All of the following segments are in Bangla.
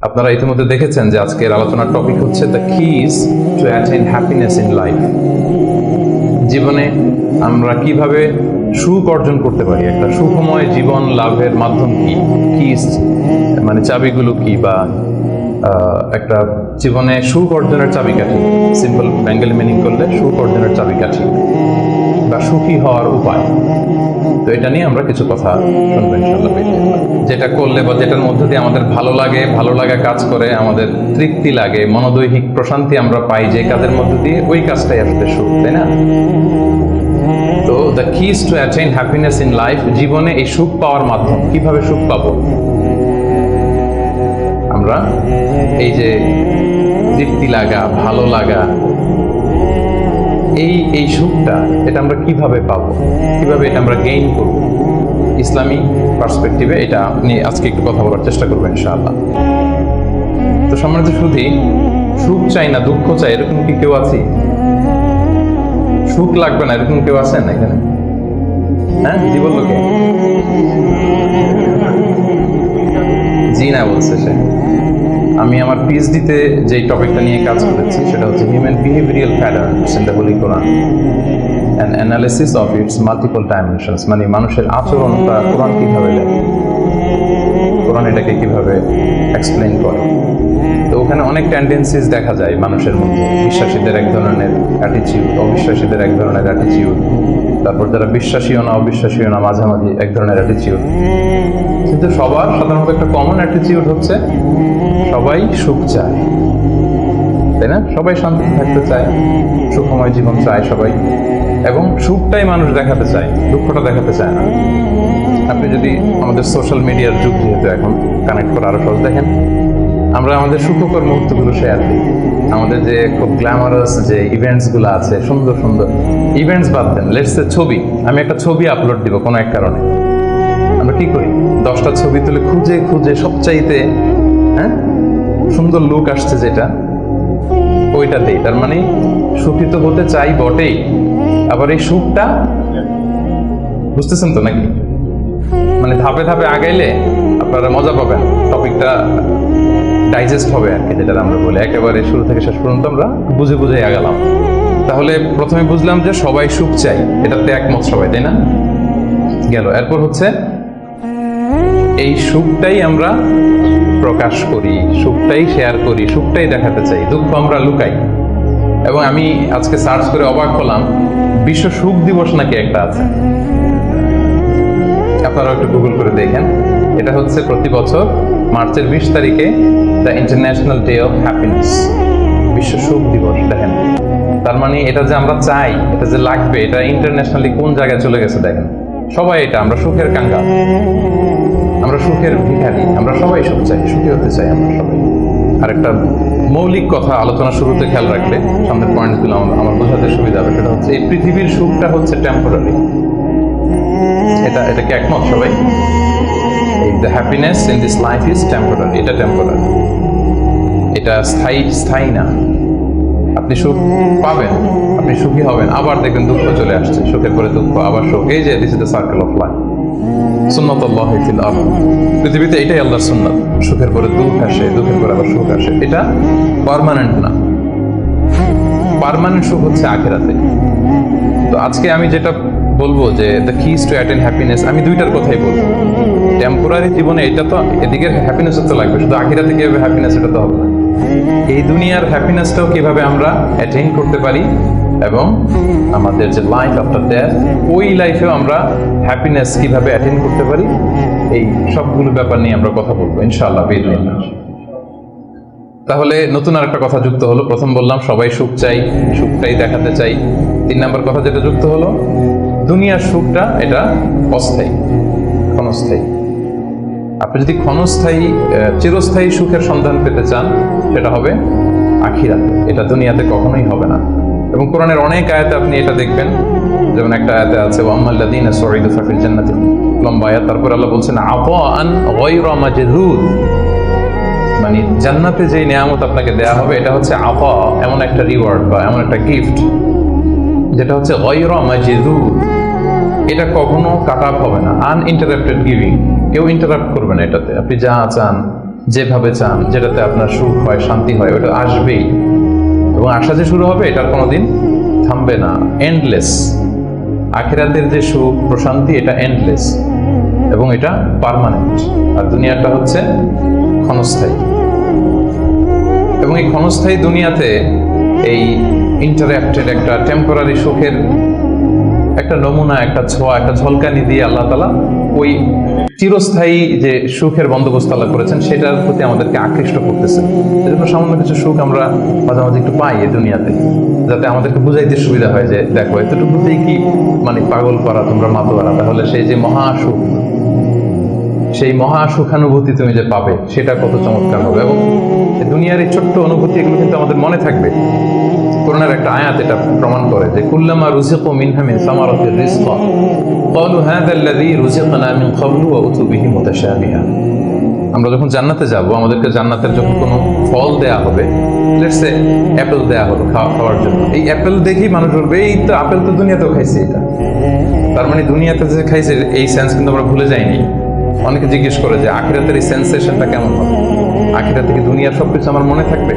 আপনারা ইতিমধ্যে দেখেছেন যে আজকের আলোচনার টপিক হচ্ছে the keys to attain happiness in life. জীবনে আমরা কিভাবে সুখ অর্জন করতে পারি, একটা সুখময় জীবন লাভের মাধ্যম কি, কিজ মানে চাবিগুলো কি, বা একটা জীবনে সুখ অর্জনের চাবিকাঠি, সিম্পল বেঙ্গলি মিনিং করলে সুখ অর্জনের চাবিকাঠি বা সুখী হওয়ার উপায়। তো এটা নিয়ে আমরা কিছু কথা শুনবো ইনশাআল্লাহ। যেটা করলে বা যেটার মধ্যে দিয়ে আমাদের ভালো লাগা কাজ করে, আমাদের তৃপ্তি লাগে, মনোদৈহিক প্রশান্তি আমরা পাই যে কাজের মধ্যে দিয়ে, ওই কাজটাই আসলে সুখ, তাই না? তো the keys to attain happiness in life, জীবনে এই সুখ পাওয়ার মাধ্যম, কিভাবে সুখ পাবো আমরা, এই যে তৃপ্তি লাগা, ভালো লাগা, এই সুখটা, এটা আমরা কিভাবে পাবো, কিভাবে এটা আমরা গেইন করবো, ইসলামী পার্সপেক্টিভে এটা নিয়ে আজকে একটু কথা বলার চেষ্টা করবো ইনশাআল্লাহ। তো সম্মানিত শুধু সুখ চাই না দুঃখ চাই এরকম কি কেউ আছে? সুখ লাগবে না এরকম কেউ আছেন এখানে? হ্যাঁ, জি বললো কে? জি না বলছে সে। আমি আমার পিএইচডিতে যে টপিকটা নিয়ে কাজ করেছি সেটা হচ্ছে human behavioural patterns in the Holi Quran and analysis of its multiple dimensions, মানে মানুষের আচরণটা কোরআন কিভাবে লেখে, কোরআন এটাকে কিভাবে এক্সপ্লেইন করে। তো ওখানে অনেক টেন্ডেন্সিস দেখা যায় মানুষের মধ্যে। বিশ্বাসীদের এক ধরনের অ্যাটিচিউড, অবিশ্বাসীদের এক ধরনের অ্যাটিচিউড, তারপর যারা বিশ্বাসীও না অবিশ্বাসীও না মাঝামাঝি এক ধরনের অ্যাটিচিউড। কিন্তু সবার সাধারণত একটা কমন অ্যাটিচিউড হচ্ছে সবাই সুখ চায়, তাই না? সবাই শান্তিতে থাকতে চায়, সুখময় জীবন চায় সবাই, এবং সুখটাই মানুষ দেখাতে চায়, দুঃখটা দেখাতে চায় না। আপনি যদি আমাদের সোশ্যাল মিডিয়ার যুগ, যেহেতু এখন কানেক্ট করা আরো সহজ, দেখেন আমরা আমাদের সুখকর মুহূর্তগুলো শেয়ার দিই, আমাদের যে খুব গ্ল্যামারাস যে ইভেন্টসগুলো আছে, সুন্দর সুন্দর ইভেন্টস বাদ দেন, লেটস সে ছবি, আমি একটা ছবি আপলোড দিব কোনো এক কারণে, আমরা কি করি 10টা ছবি তুলে খুঁজে খুঁজে সবচাইতে সুন্দর লুক আসছে যেটা, ওইটা দেই। তার মানে সুখী তো হতে চাই বটেই, আবার এই সুখটা, বুঝতেছেন তো নাকি? মানে ধাপে ধাপে আগাইলে আপনারা মজা পাবেন, টপিকটা ডাইজেস্ট হবে আর কি, যেটা আমরা বলি একেবারে শুরু থেকে শেষ পর্যন্ত আমরা বুঝে বুঝে আগালাম। তাহলে প্রথমে বুঝলাম যে সবাই সুখ চাই, এটাতে একমত সবাই, তাই না? গেল। এরপর হচ্ছে এই সুখটাই আমরা প্রকাশ করি, সুখটাই শেয়ার করি, সুখটাই দেখাতে চাই, দুঃখ আমরা লুকাই। এবং আমি আজকে সার্চ করে অবাক হলাম, বিশ্ব সুখ দিবস নাকি একটা আছে, আপনারা একটু গুগল করে দেখেন। এটা হচ্ছে প্রতি বছর মার্চের 20 তারিখে the international day of happiness, বিশ্ব সুখ দিবস। দেখেন, তার মানে এটা যে আমরা চাই, এটা যে লাগবে, এটা ইন্টারন্যাশনালি কোন জায়গায় চলে গেছে দেখেন। সবাই এটা, আমরা সুখের কাঙ্গাল, আমরা সুখের ভিখারি, আমরা সবাই সুখ চাই, সুখী হতে চাই আমরা সবাই। আর একটা মৌলিক কথা আলোচনা শুরুতে খেয়াল রাখলে সামনের পয়েন্টগুলো আমার বোঝাতে সুবিধা হবে, সেটা হচ্ছে এই পৃথিবীর সুখটা হচ্ছে টেম্পোরারি। এটাকে একমত সবাই? The happiness in this life is temporary, এটা টেম্পোরারি, এটা স্থায়ী না। আপনি সুখ পাবেন, আপনি সুখী হবেন, আবার দেখবেন দুঃখ চলে আসছে, সুখের পরে দুঃখ, আবার সুখ, এই যে this is the circle of life, সুন্নাতুল্লাহি ফিল আরদ। পৃথিবীতে এটাই আল্লাহর সুন্নাত, সুখের পরে দুঃখ আসে, দুঃখের পরে আবার সুখ আসে। এটা পার্মানেন্ট না, পার্মানেন্ট সুখ হচ্ছে আখিরাতে। তো আজকে আমি যেটা বলবো যে the keys to attain happiness, আমি দুইটার কথাই বলবো। টেম্পোরারি জীবনে এটা তো, এদিকের হ্যাপিনেস তো লাগবে, শুধু আখিরাতে কিভাবে হ্যাপিনেস এটা তো হবে না। এই দুনিয়ার হ্যাপিনেসটাও কিভাবে আমরা অ্যাটেইন করতে পারি, এবং আমাদের যে লাইফ আফটার ডেথ, ওই লাইফেও আমরা হ্যাপিনেস কিভাবে অ্যাটেইন করতে পারি, এই সবগুলো ব্যাপার নিয়ে আমরা কথা বলবো ইনশাআল্লাহ বিইذنিল্লাহ। তাহলে নতুন আরেকটা কথা যুক্ত হলো। প্রথম বললাম সবাই সুখ চাই, সুখটাই দেখাতে চাই। 3 নম্বর কথা যেটা যুক্ত হলো, দুনিয়ার সুখটা এটা অস্থায়ী, ক্ষণস্থায়ী। আপনি যদি ক্ষণস্থায়ী চিরস্থায়ী সুখের সন্ধান পেতে চান, সেটা হবে আখিরাতে, এটা দুনিয়াতে কখনোই হবে না। এবং কোরআনের অনেক আয়াতে আপনি এটা দেখবেন, যেমন একটা আয়াতে আছে ওয়াম্মাল্লাযীনা সুঈদু ফাফিল জান্নাতি, লম্বা আয়াত। তারপর আল্লাহ বলছেন আতাআন গায়রা মাজযুদ, মানে জান্নাতে যে নিয়ামত আপনাকে দেয়া হবে এটা হচ্ছে আতা, এমন একটা রিওয়ার্ড বা এমন একটা গিফট যেটা হচ্ছে গায়রা মাজযুদ, এটা কখনো কাট আপ হবে না, আনইন্টারাপ্টেড গিভিং, কেউ ইন্টারাপ্ট করবে না এটাতে। আপনি যা চান যেভাবে চান, যেটাতে আপনার সুখ হয়, শান্তি হয়, ওটা আসবেই। এবং আসা যে শুরু হবে এটার কোনোদিন থামবে না, এন্ডলেস। আখিরাতের যে সুখ প্রশান্তি এটা এন্ডলেস এবং এটা পার্মানেন্ট। আর দুনিয়াটা হচ্ছে ক্ষণস্থায়ী। এবং এই ক্ষণস্থায়ী দুনিয়াতে এই ইন্টারঅ্যাক্টেড একটা টেম্পোরারি সুখের একটা নমুনা, একটা ছোঁয়া, একটা ঝলকানি দিয়ে আল্লাহ তাআলা ওই চিরস্থায়ী যে সুখের বন্দোবস্ত আল্লাহ করেছেন সেটার প্রতি আমাদেরকে আকৃষ্ট করতেছে। এজন্য সামান্য কিছু সুখ আমরা মাঝে মাঝে একটু পাই এই দুনিয়াতে, যাতে আমাদেরকে বুঝাইতে সুবিধা হয় যে দেখো এতটুকুতেই কি মানে পাগল করা, তোমরা মাতোয়ারা। তাহলে সেই যে মহাসুখ, সেই মহাসুখানুভূতি তুমি যে পাবে সেটা কত চমৎকার হবে। এবং দুনিয়ার এই ছোট্ট অনুভূতি এগুলো কিন্তু আমাদের মনে থাকবে। কোরআনের একটা আয়াত এটা প্রমাণ করে যে কুল্লামা রুজিকু মিনহা মিন সামারাতির রিজকা ক্বালু হাযা আল্লাযী রুজিকনা মিন ক্বাবলু ওয়া উতু বিহি মুতাশাবিহা। আমরা যখন জান্নাতে যাব, আমাদেরকে জান্নাতের যখন কোনো ফল দেয়া হবে, লেটস সে অ্যাপেল দেয়া হলো খাওয়ার জন্য, এই অ্যাপেল দেখেই মানুষ বলবে এই তো আপেল তো দুনিয়াতেও খাইছে এটা। তার মানে দুনিয়াতে যে খাইছে এই সেন্স কিন্তু আমরা ভুলে যাইনি। অনেকে জিজ্ঞেস করে যে আখিরাতের এই সেন্সেশনটা কেমন হবে, আখিরাতে কি দুনিয়ার সবকিছু আমার মনে থাকবে,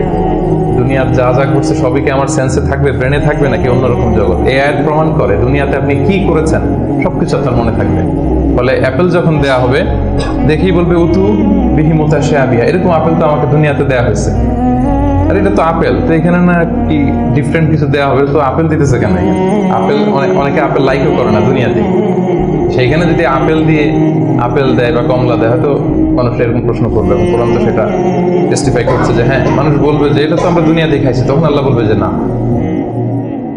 দুনিয়ার যা যা করছে সবই কি আমার সেন্সে থাকবে, ব্রেনে থাকবে, নাকি অন্যরকম জগৎ? এই আয়াত প্রমাণ করে দুনিয়াতে আপনি কি করেছেন সবকিছু আপনার মনে থাকবে। ফলে অ্যাপেল যখন দেয়া হবে দেখেই বলবে উতু বিহি মুতাশাবিহা, এরকম আপেল তো আমাকে দুনিয়াতে দেয়া হয়েছে। আর এটা তো আপেল, তো এখানে না কি ডিফারেন্ট কিছু দেওয়া হবে, তো আপেল দিতেছে কেন? আপেল অনেকে আপেল লাইকও করে না দুনিয়াতে, সেইখানে যদি আপেল দিয়ে আপেল দেয় বা কমলা দেয় হয়তো মানুষ এরকম প্রশ্ন করবে। এবং কোরআন তো সেটা টেস্টিফাই করছে যে হ্যাঁ, মানুষ বলবে যে এটা তো আমরা দুনিয়াতে খাইছি। তখন আল্লাহ বলবে যে না,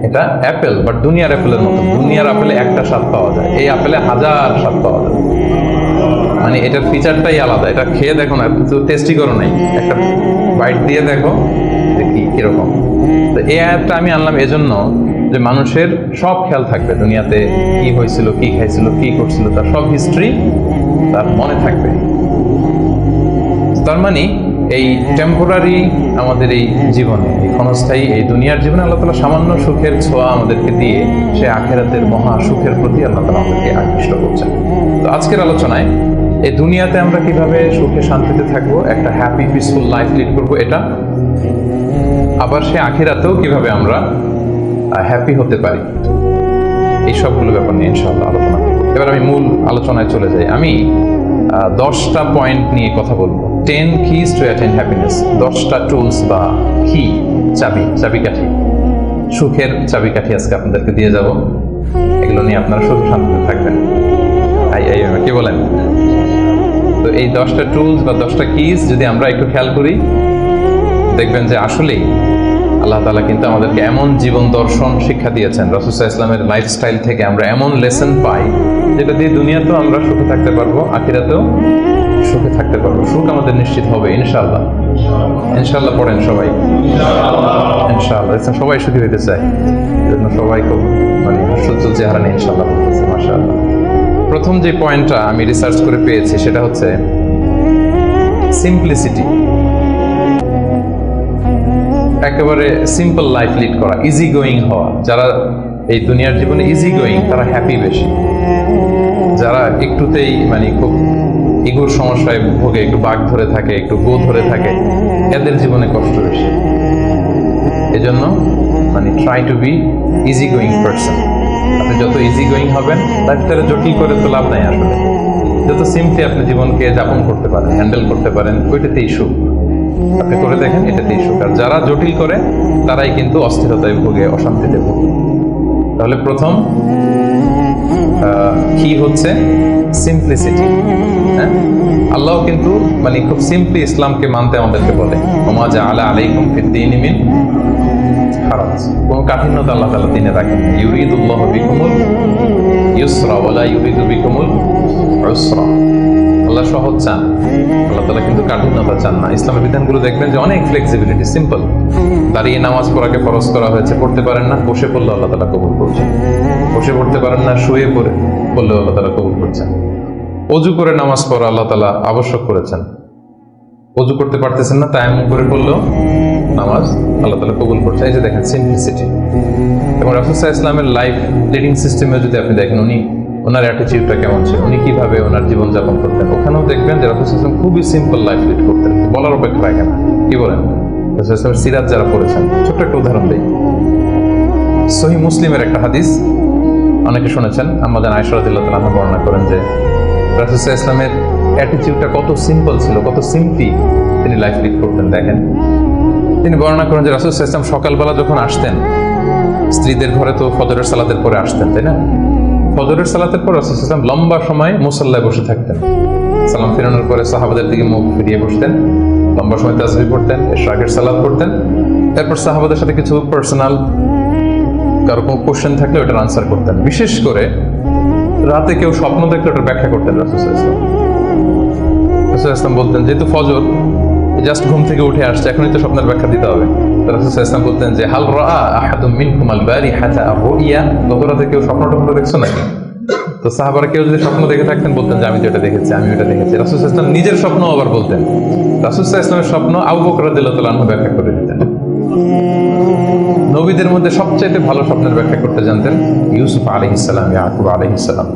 এটা অ্যাপেল, বাট দুনিয়ার অ্যাপেলের মতো। দুনিয়ার আপেলে একটা স্বাদ পাওয়া যায়, এই আপেলে হাজার স্বাদ পাওয়া যায়। মানে এটার ফিচারটাই আলাদা। এটা খেয়ে দেখো না, তো টেস্টি করো নাই, একটা বাইট দিয়ে দেখো যে কিরকম। তো এই আয়াতটা আমি আনলাম এজন্য যে মানুষের সব খেয়াল থাকবে, দুনিয়াতে কি হয়েছিল, কি খাইছিল, কি করছিল, তার সব হিস্ট্রি তার মনে থাকবে। তার মানে এই টেম্পোরারি আমাদের এই জীবনে, এই ক্ষণস্থায়ী এই দুনিয়ার জীবনে আল্লাহ তাআলা সামান্য সুখের ছোঁয়া আমাদেরকে দিয়ে সে আখিরাতের মহা সুখের প্রতি আল্লাহ তাআলা আমাদেরকে আকৃষ্ট করছেন। তো আজকের আলোচনায় এই দুনিয়াতে আমরা কিভাবে সুখে শান্তিতে থাকবো, একটা হ্যাপি পিসফুল লাইফ লিড করবো এটা, আবার সে আখিরাতেও কিভাবে আমরা হ্যাপি হতে পারি, এই সবগুলো ব্যাপার নিয়ে ইনশাআল্লাহ আলোচনা করব। এবার আমি মূল আলোচনায় চলে যাই। আমি 10টা পয়েন্ট নিয়ে কথা বলবো। 10 keys to attain happiness, 10টা টুলস বা কি, চাবিকাঠি, সুখের চাবিকাঠি আজকে আপনাদেরকে দিয়ে যাব। এগুলো নিয়ে আপনারা সুখে শান্তিতে থাকবেন। কি বলেন? তো এই 10টা টুলস বা 10টা কিজ যদি আমরা একটু খেয়াল করি, দেখবেন যে আসলেই আল্লাহ তাআলা কিন্তু আমাদেরকে এমন জীবন দর্শন শিক্ষা দিয়েছেন, রাসূল সাল্লাল্লাহু আলাইহি ওয়াসাল্লামের লাইফস্টাইল থেকে আমরা এমন লেসন পাই যেটা দিয়ে দুনিয়াতেও আমরা সুখে থাকতে পারবো, আখিরাতেও সুখে থাকতে পারবো। সুখ আমাদের নিশ্চিত হবে ইনশাআল্লাহ। ইনশাআল্লাহ পড়েন সবাই, ইনশাআল্লাহ। সবাই সুখী হতে চায়, এজন্য সবাই খুব মানে হাস্যোজ্জ্বল চেহারা নিয়ে ইনশাআল্লাহ বলতেছে মাশাআল্লাহ। প্রথম যে পয়েন্টটা আমি রিসার্চ করে পেয়েছি সেটা হচ্ছে সিম্পলিসিটি। একেবারে সিম্পল লাইফ লিড করা, ইজি গোয়িং হওয়া। যারা এই দুনিয়ার জীবনে ইজি গোয়িং তারা হ্যাপি বেশি। যারা একটুতেই মানে খুব ইগোর সমস্যায় ভোগে, একটু বাঘ ধরে থাকে, একটু গো ধরে থাকে, এদের জীবনে কষ্ট বেশি। এজন্য মানে try to be easy going person. আপনি যত ইজি গোয়িং হবেন, লাইফটারে জটিল করে তো লাভ নাই আসলে। যত সিম্পলি আপনি জীবনকে যাপন করতে পারেন, হ্যান্ডেল করতে পারেন, ওইটাতেই সুখ। আপনি করে দেখেন, এটাতেই সুখ। আর যারা জটিল করে তারাই কিন্তু অস্থিরতায় ভোগে, অশান্তিতে ভোগে। তাহলে প্রথম কি হচ্ছে সিম্পলিসিটি। হ্যাঁ, আল্লাহ কিন্তু মানে খুব সিম্পলি ইসলামকে মানতে আমাদেরকে বলে, ওমা জাআলা আলাইকুম ফিদ-দীনি মিন হারাজ। কোন কাঠিন্যতা আল্লাহ তাআলা দ্বীনে রাখেন। ইউরিদুল্লাহু বিকুমুল ইউসরা ওয়া লা ইউরিদু বিকুমুল উসরা। আল্লাহ সহজ চান, আল্লাহ তাআলা কিন্তু কাঠিন্যতা চান না। ইসলামের বিধানগুলো দেখবেন যে অনেক ফ্লেক্সিবিলিটি, সিম্পল। দাঁড়িয়ে নামাজ পড়াকে ফরজ করা হয়েছে, পড়তে পারেন না, বসে পড়লে আল্লাহ তাআলা কবুল করছেন। বসে পড়তে পারেন না, শুয়ে পড়লেও আল্লাহ তাআলা কবুল করছেন। অজু করে নামাজ পড়া আল্লাহ তাআলা আবশ্যক করেছেন। অজু করতে পারতেছেন না, তায়াম্মুম করে পড়লেও নামাজ আল্লাহ তাআলা কবুল করছেন। এই যে দেখেন সিম্পলিসিটি। এবং রাসূল সাল্লাল্লাহু আলাইহি ওয়াসাল্লামের লাইফ লিডিং সিস্টেমে যদি আপনি দেখেন, উনি ওনার অ্যাটিটিউডটা কেমন ছিল, উনি কিভাবে ওনার জীবনযাপন করতেন। ওখানেও দেখবেন যে রাসূল সাল্লাল্লাহু আলাইহি ওয়াসাল্লাম খুবই সিম্পল লাইফ লিড করতেন, বলার অপেক্ষা রাখেন না। কি বলেন? রাসূল সাল্লাল্লাহু আলাইহি ওয়াসাল্লামের সিরাত যারা পড়েছেন, ছোট্ট একটা উদাহরণ দিই। সহিহ মুসলিমের একটা হাদিস অনেকে শুনেছেন, আমাদের আয়েশা রাদিয়াল্লাহু তাআলা আনহা বর্ণনা করেন যে রাসূল সাল্লাল্লাহু আলাইহি ওয়াসাল্লামের অ্যাটিটিউডটা কত সিম্পল ছিল, কত সিম্পলি তিনি লাইফ লিড করতেন। দেখেন, তিনি বর্ণনা করেন যে রাসূল সাল্লাল্লাহু আলাইহি ওয়াসাল্লাম সকালবেলা যখন আসতেন, স্ত্রীদের ঘরে তো ফজরের সালাতের পরে আসতেন, তাই না? ফজরের সালাতের পর রাসূল সাল্লাল্লাহু আলাইহি ওয়াসাল্লাম লম্বা সময় মুসাল্লায় বসে থাকতেন। সালাম ফেরানোর পরে সাহাবাদের দিকে মুখ ফিরিয়ে বসতেন, লম্বা সময় তাসবিহ পড়তেন, ইশরাকের সালাত পড়তেন। এরপর সাহাবাদের সাথে কিছু পার্সোনাল কারো কোনো কোশ্চেন থাকলে ওটার আনসার করতেন। বিশেষ করে রাতে কেউ স্বপ্ন দেখলে ওটার ব্যাখ্যা করতেন রাসূল সাল্লাল্লাহু আলাইহি ওয়াসাল্লাম। রাসূল সাল্লাল্লাহু আলাইহি ওয়াসাল্লাম বলতেন, যেহেতু ফজর জাস্ট ঘুম থেকে উঠে আসছে, এখনই তো স্বপ্নের ব্যাখ্যা দিতে হবে। রাসূল সাল্লাল্লাহু আলাইহি ওয়াসাল্লাম বলতেন যে হাল রাআ আহাদুম মিনকুম আল বারিহাতা আর-রুইয়া, গত রাতে কেউ স্বপ্ন দেখছো নাকি? তো সাহাবারা কেউ যদি স্বপ্ন দেখে থাকতেন বলতেন যে আমি তো এটা দেখেছি, আমি ওটা দেখেছি। রাসূল সাল্লাল্লাহু আলাইহি ওয়াসাল্লাম নিজের স্বপ্ন আবার বলতেন। রাসূল সাল্লাল্লাহু আলাইহি ওয়াসাল্লামের স্বপ্ন আবু বকর রাদিয়াল্লাহু তাআলা আনহু ব্যাখ্যা করে দিতেন। নবীদের মধ্যে সবচাইতে ভালো স্বপ্নের ব্যাখ্যা করতে জানতেন ইউসুফ আলাইহিস সালাম, ইয়াকুব আলাইহিস সালাম,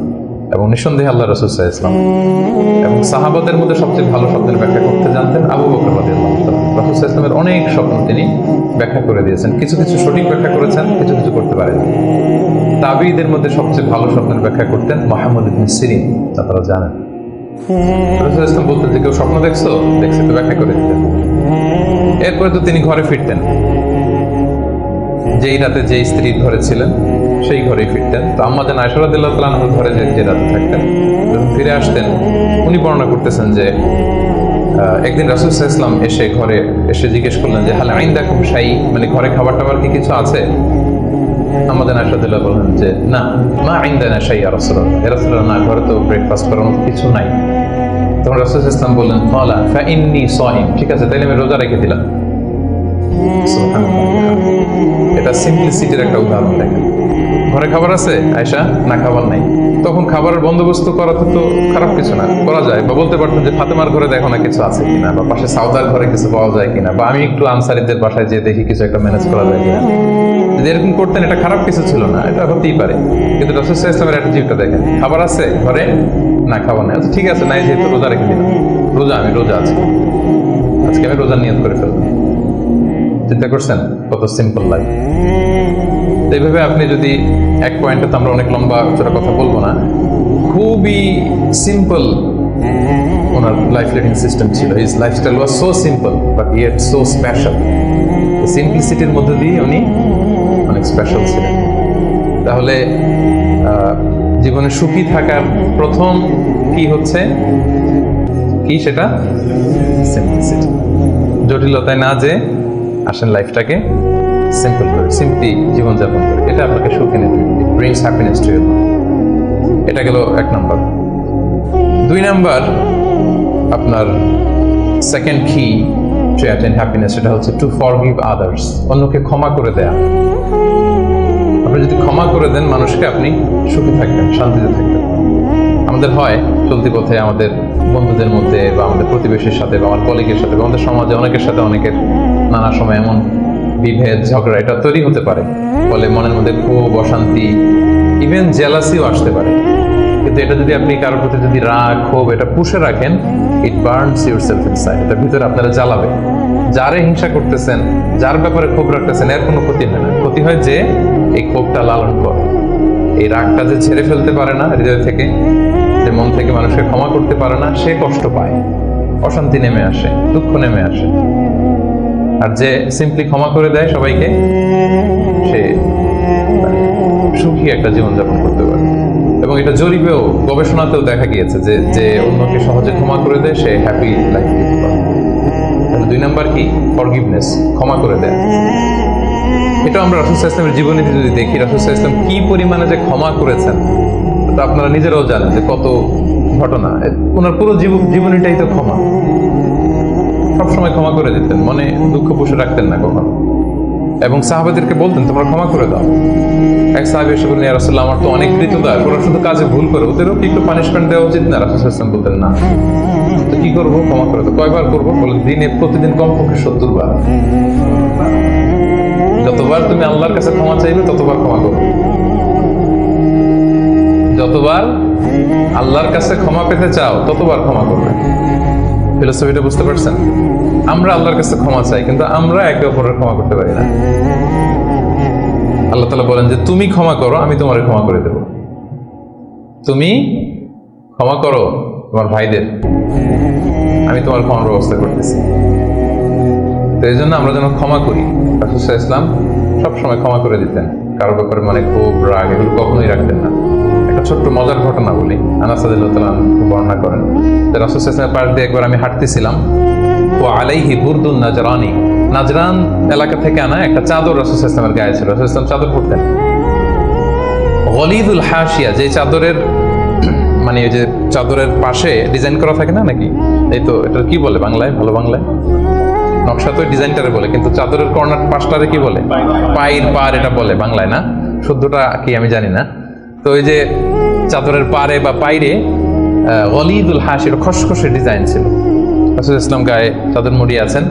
এবং নিঃসন্দেহে আল্লাহ রাসূল সাল্লাল্লাহু আলাইহি ওয়াসাল্লাম। এবং সাহাবাদের মধ্যে সবচেয়ে ভালো স্বপ্নের ব্যাখ্যা করতে জানতেন আবু বকর রাদিয়াল্লাহু তাআলা। রাসূল সাল্লাল্লাহু আলাইহি ওয়াসাল্লামের অনেক স্বপ্ন তিনি ব্যাখ্যা করে দিয়েছেন, কিছু কিছু সঠিক ব্যাখ্যা করেছেন, কিছু কিছু করতে পারেন। তাবিঈদের মধ্যে সবচেয়ে ভালো স্বপ্নের ব্যাখ্যা করতেন মুহাম্মদ ইবনে সিরিন, আপনারা জানেন। রাসূল সাল্লাল্লাহু আলাইহি ওয়াসাল্লাম বলতেন যে কেউ স্বপ্ন দেখছো, দেখছে তো ব্যাখ্যা করে দিতেন। এরপরে তো তিনি ঘরে ফিরতেন, যেই রাতে যেই স্ত্রী ঘরে ছিলেন সেই ঘরেই ফিরতেন। তো আম্মাজান আয়েশা রাদিয়াল্লাহু তাআলা আনহার ঘরে যে রাতে থাকতেন, যখন ফিরে আসতেন উনি বর্ণনা করতেছেন যে একদিন রাসূল সাল্লাল্লাহু আলাইহি ওয়াসাল্লাম এসে ঘরে এসে জিজ্ঞেস করলেন যে হাল ইনদাকুম শাই, মানে ঘরে খাবার টাবার কি কিছু আছে? আম্মাজান আয়েশা রাদিয়াল্লাহু তাআলা বললেন যে না, মা ইনদানা শাই ইয়া রাসূলুল্লাহ, ইয়া রাসূলুল্লাহ, না, ঘরে তো ব্রেকফাস্ট করার মতো কিছু নাই। তখন রাসূল সাল্লাল্লাহু আলাইহি ওয়াসাল্লাম বললেন ক্বালা ফা ইন্নী সাইম, ঠিক আছে তাইলে আমি রোজা রেখে দিলাম। এটা সিম্পলিসিটির একটা উদাহরণ। দেখেন, ঘরে খাবার আছে আয়েশা, না খাবার নাই। তখন খাবারের বন্দোবস্ত করা তো খারাপ কিছু না, করা যায়। বা বলতে পারতেন যে ফাতেমার ঘরে দেখো না কিছু আছে কিনা, বা পাশে সাউদার ঘরে কিছু পাওয়া যায় কিনা, বা আমি একটু আনসারীদের বাসায় যেয়ে দেখি কিছু একটা ম্যানেজ করা যায় কিনা। যদি এরকম করতেন এটা খারাপ কিছু ছিল না, এটা হতেই পারে। কিন্তু রাসূল সাল্লাল্লাহু আলাইহি ওয়াসাল্লামের অ্যাটিটিউডটা দেখেন, খাবার আছে ঘরে, না খাবার নাই, আচ্ছা ঠিক আছে নাই, যেহেতু রোজা রেখে দিলাম, আমি রোজা আছি, আজকে আমি রোজা নিয়ত করে ফেলবো। চিন্তা করছেন কত সিম্পল লাইফ। এইভাবে আপনি যদি এক পয়েন্টে, তো আমরা অনেক লম্বা চড়া কথা বলবো না, খুবই সিম্পল ওনার লাইফ লিডিং সিস্টেম ছিল। His lifestyle was so simple but yet so special. সিম্পলিসিটির মধ্যে দিয়ে উনি অনেক স্পেশাল ছিলেন। তাহলে জীবনে সুখী থাকার প্রথম কি হচ্ছে, কি সেটা? সিম্পলিসিটি। জটিলতায় না যে আসেন লাইফটাকে সিম্পল করে, সিম্পলি জীবনযাপন করে, এটা আপনাকে সুখে নেবে। It brings happiness to you. এটা গেল এক নাম্বার। 2 নাম্বার, আপনার second key to attain happiness, সেটা হচ্ছে টু ফরগিভ আদার্স, অন্যকে ক্ষমা করে দেয়া। আপনি যদি ক্ষমা করে দেন মানুষকে, আপনি সুখে থাকবেন, শান্তিতে থাকবেন। আমাদের হয় চলতি পথে আমাদের বন্ধুদের মধ্যে, বা আমাদের প্রতিবেশীর সাথে, বা আমার কলিগের সাথে, বা আমাদের সমাজে অনেকের সাথে অনেকের নানা সময় এমন বিভেদ, ঝগড়া এটা তৈরি হতে পারে, ফলে মনের মধ্যে ক্ষোভ, অশান্তি, ইভেন জেলাসিও আসতে পারে। কিন্তু এটা যদি আপনি কারোর প্রতি যদি রাগ, ক্ষোভ এটা পুষে রাখেন, ইট বার্নস ইউরসেলফ ইনসাইড, এটা ভিতরে আপনারা জ্বালাবে। যারে হিংসা করতেছেন, যার ব্যাপারে ক্ষোভ রাখতেছেন, এর কোনো ক্ষতি হয় না। ক্ষতি হয় যে এই ক্ষোভটা লালন করে, এই রাগটা যে ছেড়ে ফেলতে পারে না হৃদয় থেকে, যে মন থেকে মানুষকে ক্ষমা করতে পারে না, সে কষ্ট পায়, অশান্তি নেমে আসে, দুঃখ নেমে আসে। আর যে সিম্পলি ক্ষমা করে দেয় সবাইকে, সে সুখী একটা জীবনযাপন করতে পারে। এবং এটা জরিপেও, গবেষণাতেও দেখা গিয়েছে যে যে অন্যকে সহজে ক্ষমা করে দেয় সে হ্যাপি লাইফ লিড করে। তাহলে 2 নাম্বার কি? ফরগিভনেস, ক্ষমা করে দেয়। এটা আমরা রাসূল সাল্লাল্লাহু আলাইহি ওয়াসাল্লামের জীবনীতে যদি দেখি, রাসূল সাল্লাল্লাহু আলাইহি ওয়াসাল্লাম কি পরিমাণে যে ক্ষমা করেছেন, তো আপনারা নিজেরাও জানেন যে কত ঘটনা। ওনার পুরো জীবনীটাই তো ক্ষমা। সবসময় ক্ষমা করে দিতেন, মনে দুঃখ পুষে রাখতেন না কখনো। এবং সাহাবাদেরকে বলতেন তোমরা ক্ষমা করে দাও। এক সাহাবী এসে বললেন, ইয়া রাসূলুল্লাহ, আমার তো অনেক কৃতদাস, ওরা শুধু কাজে ভুল করে, ওদেরও কি একটু পানিশমেন্ট দেওয়া উচিত না? রাসূল সাল্লাল্লাহু আলাইহি ওয়াসাল্লাম বলতেন না। তো কি করবো? ক্ষমা করে দাও। কয়বার করবো? বলে প্রতিদিন কমপক্ষে 70 বার। যতবার তুমি আল্লাহর কাছে ক্ষমা চাইবে ততবার ক্ষমা করবে। যতবার আল্লাহর কাছে ক্ষমা পেতে চাও ততবার ক্ষমা করবে। ফিলোসফিটা বুঝতে পারছেন? আমরা আল্লাহর কাছে ক্ষমা চাই, কিন্তু আমরা একে অপরের ক্ষমা করতে পারি না। আল্লাহ তাআলা বলেন যে তুমি ক্ষমা করো, আমি তোমার ক্ষমা করে দেব। তুমি ক্ষমা করো তোমার ভাইদের, আমি তোমার ক্ষমার ব্যবস্থা করতেছি। তো এই জন্য আমরা যেন ক্ষমা করি। রাসূল সাল্লাল্লাহু আলাইহি ওয়াসাল্লাম সবসময় ক্ষমা করে দিতেন, কারো ব্যাপারে মানে খুব রাগ এগুলো কখনোই রাখতেন না। একটা ছোট্ট মজার ঘটনা বলি। আনাস রাদিয়াল্লাহু তাআলা বর্ণনা করেন যে রাসূল সাল্লাল্লাহু আলাইহি ওয়াসাল্লামের পাশ দিয়ে একবার আমি হাঁটতেছিলাম, ওয়া আলাইহি বুরদুন নাজরানি, নাজরান এলাকা থেকে আনা একটা চাদর রাসূল সাল্লাল্লাহু আলাইহি ওয়াসাল্লামের গায়ে ছিল। রাসূল সাল্লাল্লাহু আলাইহি ওয়াসাল্লাম চাদর পরতেন গলিদুল হাশিয়া, যে চাদরের মানে ওই যে চাদরের পাশে ডিজাইন করা থাকে না নাকি, এই তো এটা কি বলে বাংলায়, ভালো বাংলায় নকশা তো ডিজাইনটারে বলে, কিন্তু চাদরের কর্নার পাশটারে কি বলে, পায়ের পার এটা বলে বাংলায়, না শুদ্ধটা কি আমি জানি না। তো ওই যে চাদরের পারে বা পাইরে গলিদুল হাশির খসখসে ডিজাইন ছিল। রাসূল ইসলাম গায়ে চাদর মুড়িয়ে আছেন।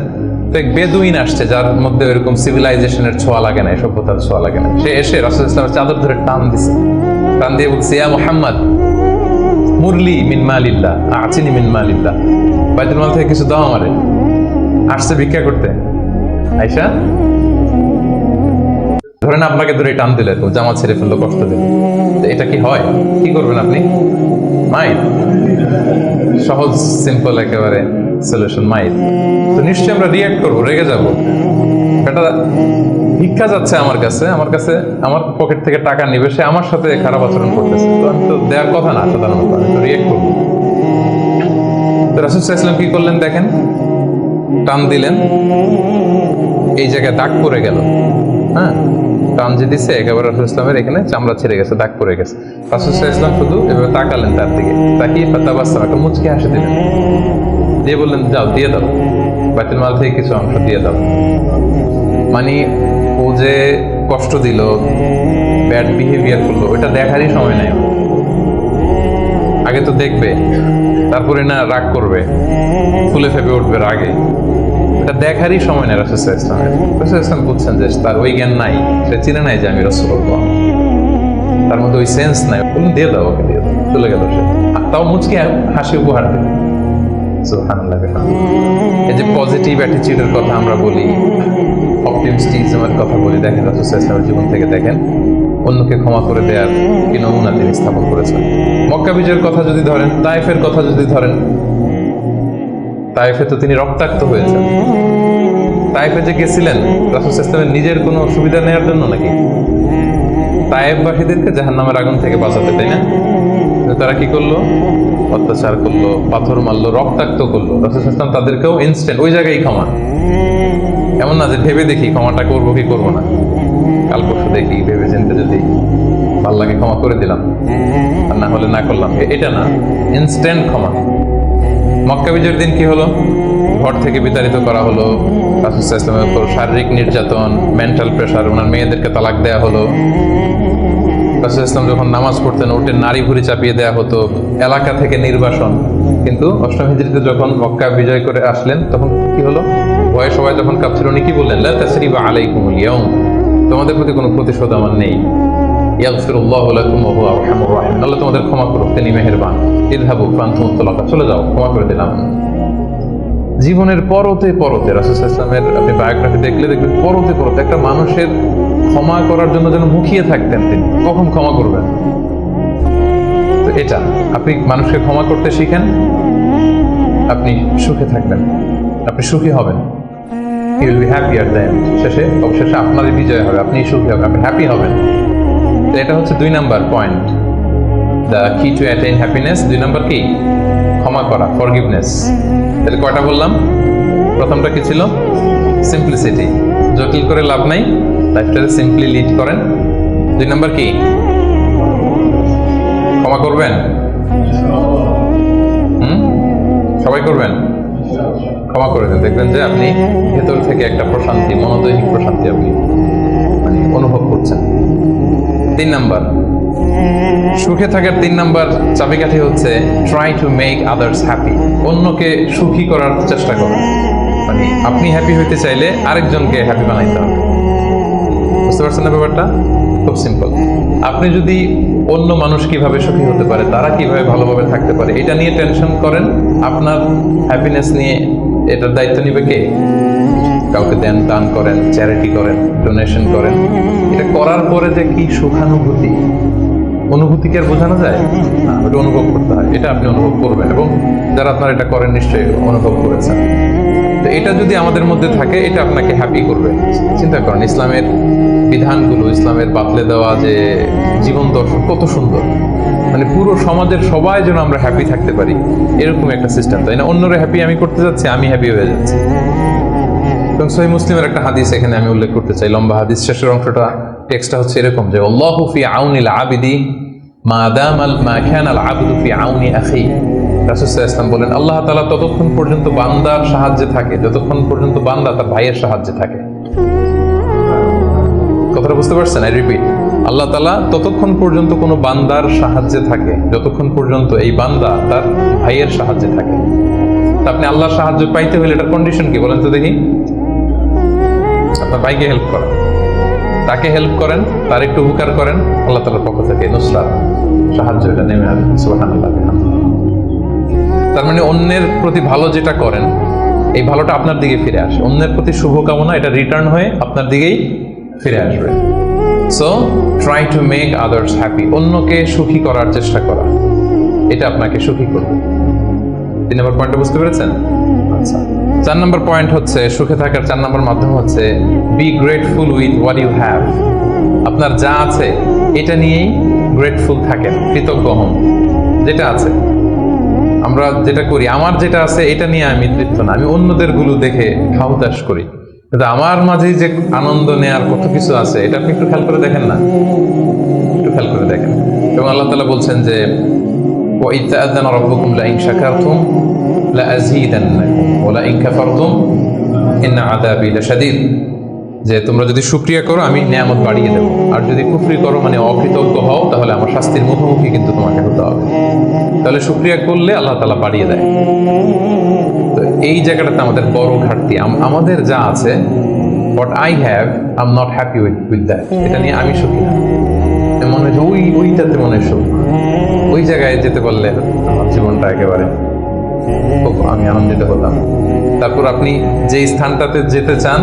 তো এক বেদুইন আসছে যার মধ্যে এরকম সিভিলাইজেশনের ছোঁয়া লাগে না, সভ্যতার ছোঁয়া লাগে না। সে এসে রাসূল ইসলামের চাদর ধরে টান দিছে, টান দিয়ে বলছে, ইয়া মুহাম্মদ মুরলি মিন মালিল্লাহ আচিনি মিন মালিল্লাহ, বাইতুল মাল থেকে কিছু দাও আমারে। আসছে ভিক্ষা করতে, আয়সা ধরেন আপনাকে ধরে টান দিলে তো জামা ছেড়ে ফেললো, কষ্ট দিল, তো এটা কি হয়? কি করবেন আপনি? মাইর, সহজ সিম্পল একেবারে সলিউশন, মাইর। তো নিশ্চয়ই আমরা রিয়াক্ট করবো, রেগে যাবো। এটা ভিক্ষা যাচ্ছে আমার কাছে আমার পকেট থেকে টাকা নিবে, সে আমার সাথে খারাপ আচরণ করতেছে, তো আমি তো দেওয়ার কথা না সাধারণত, আমি তো রিয়াক্ট করবো। তো রাসূল সাল্লাল্লাহু আলাইহি ওয়াসাল্লাম কি করলেন দেখেন, টান দিলেন, এই জায়গায় দাগ পড়ে গেল। হ্যাঁ, টান যে দিছে একেবারে রাসূল ইসলামের এখানে চামড়া ছেড়ে গেছে, দাগ পড়ে গেছে। রাসূল সাল্লাল্লাহু আলাইহি ওয়াসাল্লাম শুধু এভাবে তাকালেন তার দিকে, তাকিয়ে ফাতাবাসসাম, একটা মুচকি হাসি দিলেন, দিয়ে বললেন, যাও দিয়ে দাও, বাইতুল মাল থেকে কিছু অংশ দিয়ে দাও। মানে ও যে কষ্ট দিল, ব্যাড বিহেভিয়ার করলো, ওটা দেখারই সময় নাই। আগে তো দেখবে, তারপরে না রাগ করবে, ফুলে ফেপে উঠবে রাগে, এটা দেখারই সময় নেই রাসূল সাল্লাল্লাহু আলাইহি ওয়াসাল্লামের। রাসূল সাল্লাল্লাহু আলাইহি ওয়াসাল্লাম বুঝছেন যে তার ওই জ্ঞান নাই, সে চিনে নাই যে আমি রাসূলুল্লাহ, তার মধ্যে ওই সেন্স নাই। বলুন দিয়ে দাও, ওকে দিয়ে দাও, চলে গেল সে, তাও মুচকি হাসি উপহার দিল। সুবহানাল্লাহ। এই যে পজিটিভ অ্যাটিটিউডের কথা আমরা বলি, অপটিমিস্টিজমের কথা বলি, দেখেন রাসূল সাল্লাল্লাহু আলাইহি ওয়াসাল্লামের জীবন থেকে দেখেন অন্যকে ক্ষমা করে দেওয়ার কি নমুনা তিনি স্থাপন করেছেন। মক্কা বিজয়ের কথা যদি ধরেন, তায়েফের কথা যদি ধরেন, তায়েফে তো তিনি রক্তাক্ত হয়েছেন। তায়েফে যে গেছিলেন রাসূল সাল্লাল্লাহু আলাইহি ওয়াসাল্লামের নিজের কোনো সুবিধা নেওয়ার জন্য নাকি? তায়েফবাসীদেরকে জাহান্নামের আগুন থেকে বাঁচাতে, তাই না? তারা কি করলো? অত্যাচার করলো, পাথর মারলো, রক্তাক্ত করলো। রাসূল সাল্লাল্লাহু আলাইহি ওয়াসাল্লাম তাদেরকেও ইনস্ট্যান্ট ওই জায়গায় ক্ষমা, এমন না যে ভেবে দেখি ক্ষমাটা করবো কি করবো না, কাল পরশু দেখি, ভেবে চিন্তে যদি ভাল লাগে ক্ষমা করে দিলাম, আর না হলে না করলাম, এটা না, ইনস্ট্যান্ট ক্ষমা। মক্কা বিজয়ের দিন কি হলো? ঘর থেকে বিতাড়িত করা হলো, রাসূল সাল্লাল্লাহু আলাইহি ওয়াসাল্লামের উপর শারীরিক নির্যাতন, মেন্টাল প্রেশার, ওনার মেয়েদেরকে তালাক দেয়া হলো। রাসূল সাল্লাল্লাহু আলাইহি ওয়াসাল্লাম যখন নামাজ পড়তেন ওঠে নারী ভুঁড়ি চাপিয়ে দেওয়া হতো, এলাকা থেকে নির্বাসন। কিন্তু অষ্টম হিজরিতে যখন মক্কা বিজয় করে আসলেন তখন কি হলো? ভয়ে সবাই যখন কাঁপছিল, উনি কি বললেন? লা তাসরিবা আলাইকুমুল ইয়াউম, তোমাদের প্রতি কোনো প্রতিশোধ আমার নেই। ইয়াগফিরুল্লাহু লাকুম ওয়া হুয়া আরহামুর রাহিম, আল্লাহ তোমাদের ক্ষমা করুক, তিনি মেহেরবান। ইযহাবু ফানতুম তুলাকা, চলে যাও, ক্ষমা করে দিলাম। জীবনের পরতে পরতে রাসূল সাল্লাল্লাহু আলাইহি ওয়াসাল্লামের আপনি বায়োগ্রাফি দেখলে দেখবেন পরতে পরতে একটা মানুষের ক্ষমা করার জন্য যেন মুখিয়ে থাকতেন তিনি, কখন ক্ষমা করবেন। তো এটা আপনি মানুষকে ক্ষমা করতে শিখেন, আপনি সুখে থাকবেন, আপনি সুখী হবেন। He will be happy at the end. শেষে অবশেষে আপনারই বিজয় হবে, আপনি সুখী হবেন, আপনি হ্যাপি হবেন। তো এটা হচ্ছে 2 নাম্বার পয়েন্ট, দ্য কি টু অ্যাটেইন হ্যাপিনেস। 2 নাম্বার কি? ক্ষমা করা, ফরগিভনেস। তাহলে কয়টা বললাম? প্রথমটা কি ছিল? সিম্পলিসিটি, জটিল করে লাভ নাই, লাইফটাকে সিম্পলি লিড করেন। 2 নাম্বার কি? ক্ষমা করবেন। সবাই করবেন, ক্ষমা করে দেন, দেখবেন যে আপনি ভেতর থেকে একটা প্রশান্তি, মনোদৈহিক প্রশান্তি আপনি মানে অনুভব করছেন। 3 নাম্বার, সুখে থাকার 3 নাম্বার চাবিকাঠি হচ্ছে try to make others happy. অন্যকে সুখী করার চেষ্টা করুন। মানে আপনি হ্যাপি হইতে চাইলে আরেকজনকে হ্যাপি বানাইতে হবে। বুঝতে পারছেন না ব্যাপারটা? খুব সিম্পল। আপনি যদি অন্য মানুষ কিভাবে সুখী হতে পারে, তারা কিভাবে ভালোভাবে থাকতে পারে, এটা নিয়ে টেনশন করেন, আপনার হ্যাপিনেস নিয়ে এটার দায়িত্ব নিবে কে? কাউকে দান করেন, চ্যারিটি করেন, ডোনেশন করেন, এটা করার পরে যে কি সুখানুভূতি, অনুভূতি কি আর বোঝানো যায় না? ওটা অনুভব করতে হয়, এটা আপনি অনুভব করবেন, এবং যারা আপনারা এটা করেন নিশ্চয়ই অনুভব করেছেন। তো এটা যদি আমাদের মধ্যে থাকে, এটা আপনাকে হ্যাপি করবে। চিন্তা করেন ইসলামের বিধানগুলো, ইসলামের বাতলে দেওয়া যে জীবন দর্শন কত সুন্দর, মানে পুরো সমাজের সবাই যেন আমরা হ্যাপি থাকতে পারি, এরকম একটা সিস্টেম, তাই না? অন্যরা হ্যাপি আমি করতে যাচ্ছি, আমি হ্যাপি হয়ে যাচ্ছি। এবং সহিহ মুসলিমের একটা হাদিস এখানে আমি উল্লেখ করতে চাই, লম্বা হাদিস, শেষের অংশটা, টেক্সটটা হচ্ছে এরকম যে আল্লাহু ফি আউনিল আবিদি মা দামাল মা কানাল আবদু ফি আউনি আখি। রাসূল সাল্লাল্লাহু আলাইহি ওয়াসাল্লাম বলেন, আল্লাহ তাআলা ততক্ষণ পর্যন্ত বান্দার সাহায্যে থাকে যতক্ষণ পর্যন্ত বান্দা তার ভাইয়ের সাহায্যে থাকে। কথাটা বুঝতে পারছেন? আই রিপিট, আল্লাহ তাআলা ততক্ষণ পর্যন্ত কোনো বান্দার সাহায্যে থাকে যতক্ষণ পর্যন্ত এই বান্দা তার ভাইয়ের সাহায্যে থাকে। তা আপনি আল্লাহর সাহায্য পাইতে হলে এটার কন্ডিশন কি বলেন তো দেখি? আপনার ভাইকে হেল্প করেন, তাকে হেল্প করেন, তার একটু উপকার করেন, আল্লাহ তাআলার পক্ষ থেকে নুসরাত, সাহায্য এটা নেমে আসবে। সুবহানাল্লাহ। তার মানে অন্যের প্রতি ভালো যেটা করেন, এই ভালোটা আপনার দিকে ফিরে আসে। অন্যের প্রতি শুভকামনা, এটা রিটার্ন হয়ে আপনার দিকেই ফিরে আসবে। So try to make others happy, অন্যকে সুখী করার চেষ্টা করা, এটা আপনাকে সুখী করবে। 3 নম্বর পয়েন্টটা বুঝতে পেরেছেন? আচ্ছা, 4 নম্বর পয়েন্ট হচ্ছে, সুখে থাকার 4 নম্বর মাধ্যম হচ্ছে be grateful with what you have. আপনার যা আছে এটা নিয়েই গ্রেটফুল থাকেন, কৃতজ্ঞ হন। যেটা আছে, আমরা যেটা করি, আমার যেটা আছে এটা নিয়ে আমি তৃপ্ত না, আমি অন্যদের গুলো দেখে হাহুতাশ করি, কিন্তু আমার মাঝে যে আনন্দ নেয়ার কত কিছু আছে, এটা আপনি একটু খেয়াল করে দেখেন না? একটু খেয়াল করে দেখেন। এবং আল্লাহ তাআলা বলছেন যে وَإِذْ تَأَذَّنَ رَبُّكُمْ لَئِنْ شَكَرْتُمْ لَأَزِيدَنَّكُمْ وَلَئِنْ كَفَرْتُمْ إِنَّ عَذَابِي لَشَدِيدٌ। যে তোমরা যদি শুকরিয়া করো আমি নিয়ামত বাড়িয়ে দেবো, আর যদি কুফরি করো মানে অকৃতজ্ঞ হও, তাহলে আমার শাস্তির মুখোমুখি কিন্তু তোমাকে হতে হবে। তাহলে শুকরিয়া করলে আল্লাহ তাআলা বাড়িয়ে দেয়। তো এই জায়গাটাতে আমাদের বড় ঘাটতি, আমাদের যা আছে, what I have I'm not happy with that, এটা নিয়ে আমি সুখী না। মনে হয় যে ওইটাতে মনে সুখ, ওই জায়গায় যেতে পারলে আমার জীবনটা একেবারে খুব আমি আনন্দিত হতাম। তারপর আপনি যে স্থানটাতে যেতে চান,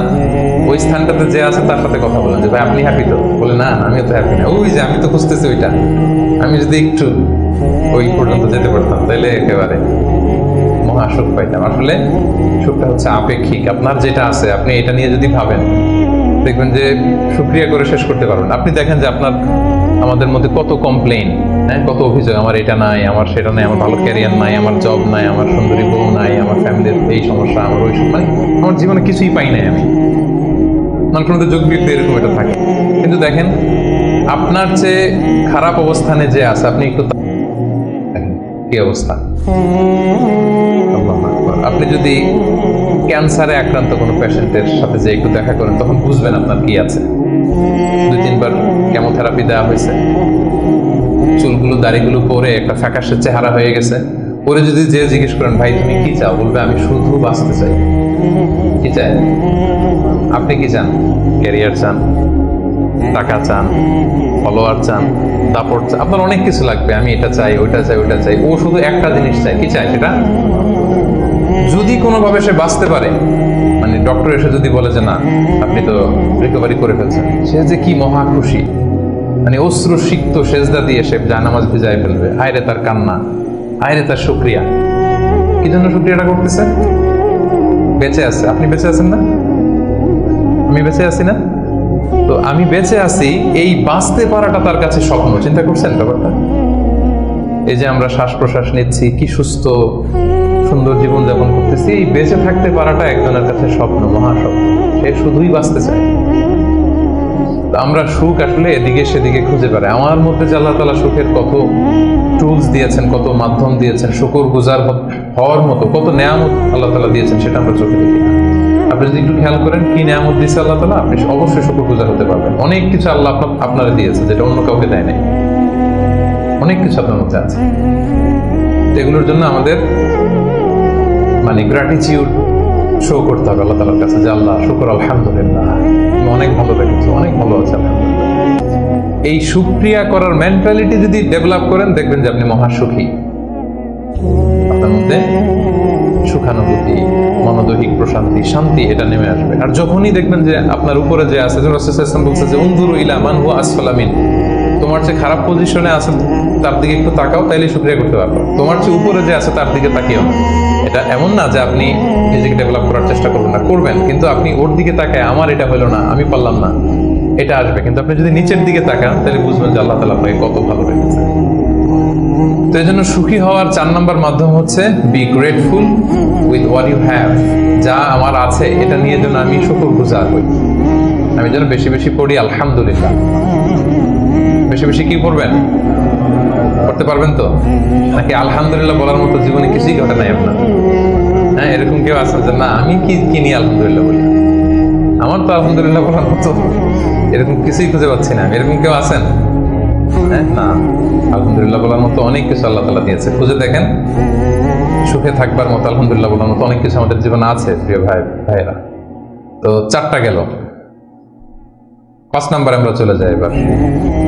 ওই স্থানটাতে যে আছে তার সাথে কথা বলেন যে ভাই আপনি হ্যাপি তো? বলে না, আমিও তো হ্যাপি না। ওই যে আমি তো খুঁজতেছি ওইটা, আমি যদি একটু ওই পর্যন্ত যেতে পারতাম তাহলে একেবারে মহা সুখ পাইতাম। আসলে সুখটা হচ্ছে আপেক্ষিক। আপনার যেটা আছে আপনি এটা নিয়ে যদি ভাবেন, দেখবেন যে শুকরিয়া করে শেষ করতে পারবেন। আপনি দেখেন যে আমাদের মধ্যে কত কমপ্লেইন, হ্যাঁ, কত অভিযোগ, আমার এটা নাই, আমার সেটা নাই, আমার ভালো ক্যারিয়ার নাই, আমার জব নাই, আমার সুন্দরী বউ নাই, আমার ফ্যামিলির এই সমস্যা, আমার ওই সমস্যা, আমার জীবনে কিছুই পাই নাই আমি। মানুষের মধ্যে যোগ বিয়োগ এরকম এটা থাকে। কিন্তু দেখেন আপনার চেয়ে খারাপ অবস্থানে যে আছে, আপনি একটু কি অবস্থা। আপনি যদি ক্যান্সারে আক্রান্ত কোনো পেশেন্টের সাথে যে একটু দেখা করেন, তখন বুঝবেন আপনার কি আছে। 2-3 বার কেমোথেরাপি দেওয়া হয়েছে, চুলগুলো দাড়িগুলো পরে একটা ফ্যাকাশে চেহারা হয়ে গেছে। পরে যদি যে জিজ্ঞেস করেন ভাই তুমি কি চাও, বলবে আমি শুধু বাঁচতে চাই। কি চাই? আপনি কি চান? ক্যারিয়ার চান, টাকা চান, ফলোয়ার চান, দাপট চান, আপনার অনেক কিছু লাগবে। আমি এটা চাই, ওইটা চাই, ওইটা চাই। ও শুধু একটা জিনিস চাই। কি চাই সেটা? যদি কোনোভাবে সে বাঁচতে পারে, মানে ডক্টর এসে যদি বলে যে না আপনি তো রিকভারি করে ফেলছেন, সে যে কি মহা খুশি, মানে অশ্রু সিক্ত সেজদা দিয়ে সে জানামাজ ভিজায় ফেলবে। আয়রে তার কান্না, আয়রে তার শুকরিয়া। কি জন্য শুকরিয়াটা করতেছে? বেঁচে আছে। আপনি বেঁচে আছেন না? আমি বেঁচে আছি না? তো আমি বেঁচে আছি, এই বাঁচতে পারাটা তার কাছে স্বপ্ন। চিন্তা করছেন ব্যাপারটা? এই যে আমরা শ্বাস প্রশ্বাস নিচ্ছি, কি সুস্থ সুন্দর জীবন যাপন করতেছি, এই বেঁচে থাকতে পারাটা একজনের কাছে স্বপ্ন, মহাস্বপ্ন। সে শুধুই বাঁচতে চায়। আমরা সুখ আসলে এদিকে সেদিকে খুঁজে বেড়াই। আমার মধ্যে যে আল্লাহ তাআলা সুখের কত টুলস দিয়েছেন, কত মাধ্যম দিয়েছেন, শুকরগুজার হওয়ার মতো কত নেয়ামত আল্লাহ তাআলা দিয়েছেন, সেটা আমরা চোখে দেখি না। আপনি যদি একটু খেয়াল করেন কি নেয়ামত দিয়েছে আল্লাহ তাআলা, আপনি অবশ্যই শুকরগুজার হতে পারবেন। অনেক কিছু আল্লাহ আপনারা দিয়েছে যেটা অন্য কাউকে দেয় নাই। অনেক কিছু আপনার মধ্যে আছে। এগুলোর জন্য আমাদের মানে গ্র্যাটিটিউড শো করতে হবে আল্লাহ তাআলার কাছে, যে আল্লাহ শুকর, আলহামদুলিল্লাহ, অনেক ভালো লেগেছে, অনেক ভালো আছে, আলহামদুলিল্লাহ। এই শুকরিয়া করার মেন্টালিটি যদি ডেভেলপ করেন, দেখবেন যে আপনি মহা সুখী। আপনার মধ্যে সুখানুভূতি, মনোদৈহিক প্রশান্তি, শান্তি এটা নেমে আসবে। আর যখনই দেখবেন যে আপনার উপরে যে আছে, যেমন রাসূলুল্লাহ সাল্লাল্লাহু আলাইহি ওয়াসাল্লাম বলছে যে উনজুরু ইলা মান হুয়া আসফালা মিন, তোমার যে খারাপ পজিশনে আছে তার দিকে একটু তাকাও, তাইলে শুকরিয়া করতে পারবে। তোমার যে উপরে যে আছে তার দিকে তাকিও না। এটা এমন না যে আপনি নিজেকে ডেভেলপ করার চেষ্টা করবেন না, করবেন, কিন্তু আপনি ওর দিকে তাকায় আমার এটা হলো না, আমি পারলাম না, এটা আসবে। কিন্তু আপনি যদি নিচের দিকে তাকান তাহলে বুঝবেন যে আল্লাহ তাআলা আপনাকে কত ভালো রেখেছে। তো এই জন্য সুখী হওয়ার 4 নম্বর মাধ্যম হচ্ছে be grateful with what you have. যা আমার আছে এটা নিয়ে যেন আমি শুকরগুজার হই। আমি যেন বেশি বেশি পড়ি আলহামদুলিল্লাহ। বেশি বেশি কি করবেন? করতে পারবেন তো? নাকি আলহামদুলিল্লাহ বলার মতো জীবনে কিছুই ঘটে নাই আপনার? হ্যাঁ, এরকম কেউ আছে যে না আমি কি নিয়ে আলহামদুলিল্লাহ বলি, আমার তো আলহামদুলিল্লাহ বলার মতো এরকম কিছুই খুঁজে পাচ্ছি না। এরকম কেউ আছেন? হ্যাঁ, না, আলহামদুলিল্লাহ বলার মতো অনেক কিছু আল্লাহ তাআলা দিয়েছে। খুঁজে দেখেন, সুখে থাকবার মতো আলহামদুলিল্লাহ বলার মতো অনেক কিছু আমাদের জীবনে আছে প্রিয় ভাইয়েরা। তো 4টা গেল। 5 নাম্বার আমরা চলে যাই এবার।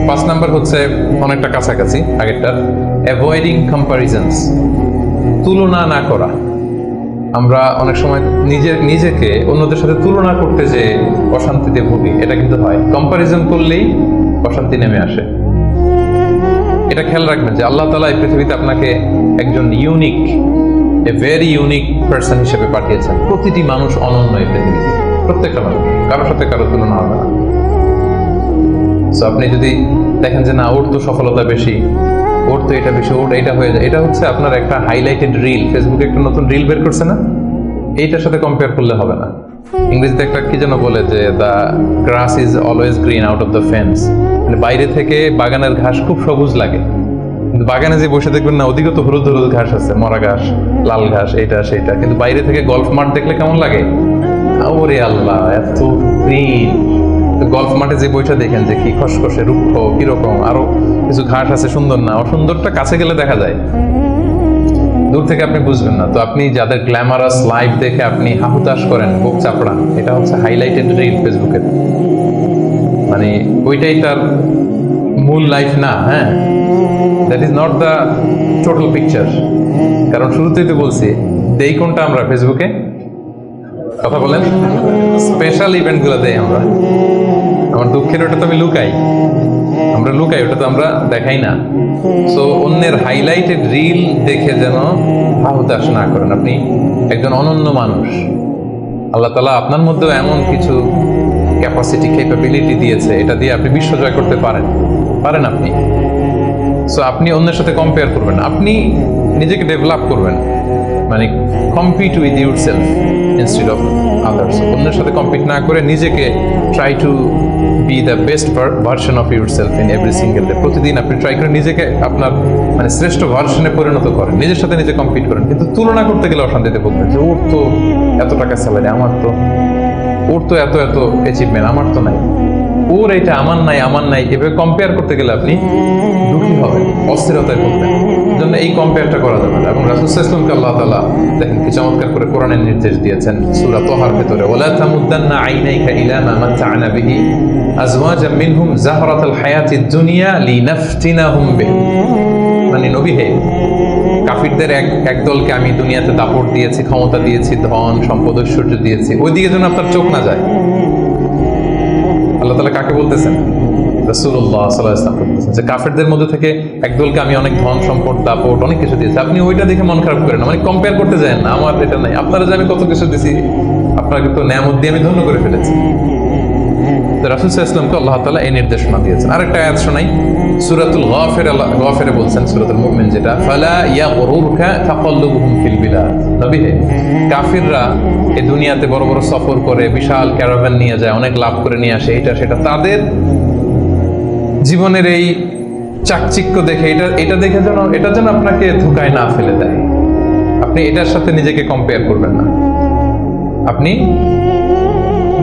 5 নাম্বার হচ্ছে অনেকটা কাছাকাছি আগেরটার, অ্যাভয়েডিং কম্পারিজনস, তুলনা না করা। আমরা অনেক সময় নিজেকে অন্যদের সাথে তুলনা করতে যে অশান্তিতে ভুগি, এটা কিন্তু হয়। কম্পারিজন করলেই অশান্তি নেমে আসে। এটা খেয়াল রাখবেন যে আল্লাহ তাআলা এই পৃথিবীতে আপনাকে একজন unique, a very unique person হিসেবে পাঠিয়েছেন। প্রতিটি মানুষ অনন্য এই পৃথিবীতে, প্রত্যেকটা মানুষ, কারোর সাথে কারো তুলনা হবে না। সো আপনি যদি দেখেন যে না ওর তো সফলতা বেশি, ওর তো এটা বেশি, ওর এটা হয়ে যায়, এটা হচ্ছে আপনার একটা হাইলাইটেড রিল। ফেসবুকে একটা নতুন রিল বের করছে না, এইটার সাথে কম্পেয়ার করলে হবে না। ইংরেজিতে একটা কি যেন বলে যে the grass is always green out of the fence, মানে বাইরে থেকে বাগানের ঘাস খুব সবুজ লাগে, কিন্তু বাগানে যে বসে দেখবেন না ওদিকে তো হলুদ হলুদ ঘাস আছে, মরা ঘাস, লাল ঘাস, এইটা সেইটা, কিন্তু বাইরে থেকে গল্ফ মাঠ দেখলে কেমন লাগে? ওরে আল্লাহ, এত গ্রিন। গল্ফ মাঠে যে বইটা দেখেন যে কি খসখসে রুক্ষ, কিরকম আরো কিছু ঘাস আছে, সুন্দর না? অসুন্দরটা কাছে গেলে দেখা যায়, দূর থেকে আপনি বুঝবেন না। তো আপনি যাদের গ্ল্যামারাস লাইফ দেখে আপনি হাহুতাশ করেন, বুক চাপড়ান, এটা হচ্ছে হাইলাইটেড রিল ফেসবুকের, মানে ওইটাই তার মূল লাইফ না। হ্যাঁ, that is not the total picture. কারণ শুরুতেই তো বলছি, দেই কোনটা আমরা ফেসবুকে? কথা বলেন, স্পেশাল ইভেন্ট গুলো দেই আমরা। আমার দুঃখের ওটা তো আমি লুকাই, আমরা লুকাই, ওটা তো আমরা দেখাই না। সো অন্যের হাইলাইটেড রিল দেখে যেন হাহুতাশ না করেন। আপনি একজন অনন্য মানুষ, আল্লাহ তাআলা আপনার মধ্যেও এমন কিছু ক্যাপাসিটি, ক্যাপাবিলিটি দিয়েছে, এটা দিয়ে আপনি বিশ্ব জয় করতে পারেন আপনি। সো আপনি অন্যের সাথে কম্পেয়ার করবেন, আপনি নিজেকে ডেভেলপ করবেন, মানে compete with your self instead of others. অন্যের সাথে কম্পিট না করে নিজেকে try to B the best version of your self in every single day. প্রতিদিন আপনি ট্রাই করে নিজেকে আপনার মানে শ্রেষ্ঠ ভার্সনে পরিণত করেন, নিজের সাথে নিজে কম্পিট করেন। কিন্তু তুলনা করতে গেলে অশান্তিতে ভুগবেন যে ওর তো এত টাকা স্যালারি, ওর তো এত অ্যাচিভমেন্ট, আমার তো নাই, ওর এটা আমার নাই। এভাবে কম্পেয়ার করতে গেলে আপনি দুঃখী হবেন, অস্থিরতায় ভুগবেন। জন্য এই কম্পেয়ারটা করা যাবে না। এবং রাসূল সাল্লাল্লাহু আলাইহি ওয়াসাল্লামকে আল্লাহ তাআলা দেখেন কি চমৎকার করে কোরআনের নির্দেশ দিয়েছেন সূরা তাহার ভেতরে, ওয়ালা তামুদ্দান্না আইনাইকা ইলা মা মাতআনা বিহি আজওয়াজাম মিনহুম যাহরাতাল হায়াতিদ দুনিয়া লিনাফতিনাহুম বিহি। মানে নবী হে, কাফিরদের এক দলকে আমি দুনিয়াতে দাপট দিয়েছি, ক্ষমতা দিয়েছি, ধন সম্পদ ঐশ্বর্য দিয়েছি, ওইদিকে যেন আপনার চোখ না যায়। আল্লাহ তাআলা কাকে বলতেছেন? রাসূলুল্লাহ সাল্লাল্লাহু আলাইহি ওয়াসাল্লাম বলতেছেন যে কাফেরদের মধ্যে থেকে একদলকে আমি অনেক ধন সম্পদ দাপট অনেক কিছু দিয়েছি, আপনি ওইটা দেখে মন খারাপ করেন না, মানে কম্পেয়ার করতে যায় না, আমার এটা নাই, আপনারা যে আমি কত কিছু দিয়েছি, আপনাকে তো নেয়ামত দিয়ে আমি ধন্য করে ফেলেছি। তো রাসূল সাল্লাল্লাহু আলাইহি ওয়াসাল্লামকে আল্লাহ তাআলা এই নির্দেশনা দিয়েছেন। আরেকটা আয়াত শোনাই, সূরাতুল গাফিরে বলছেন, সূরাতুল মুমিন যেটা, ফালা ইয়াগরুরকা তাকাল্লুবুহুম ফিল বিলাদ। নবী হে, কাফিররা এই দুনিয়াতে বড় বড় সফর করে, বিশাল ক্যারাভান নিয়ে যায়, অনেক লাভ করে নিয়ে আসে, এটা সেটা, তাদের জীবনের এই চাকচিক্য দেখে এটা দেখে এটা যেন আপনাকে ধোঁকায় না ফেলে দেয়। আপনি এটার সাথে নিজেকে কম্পেয়ার করবেন না, আপনি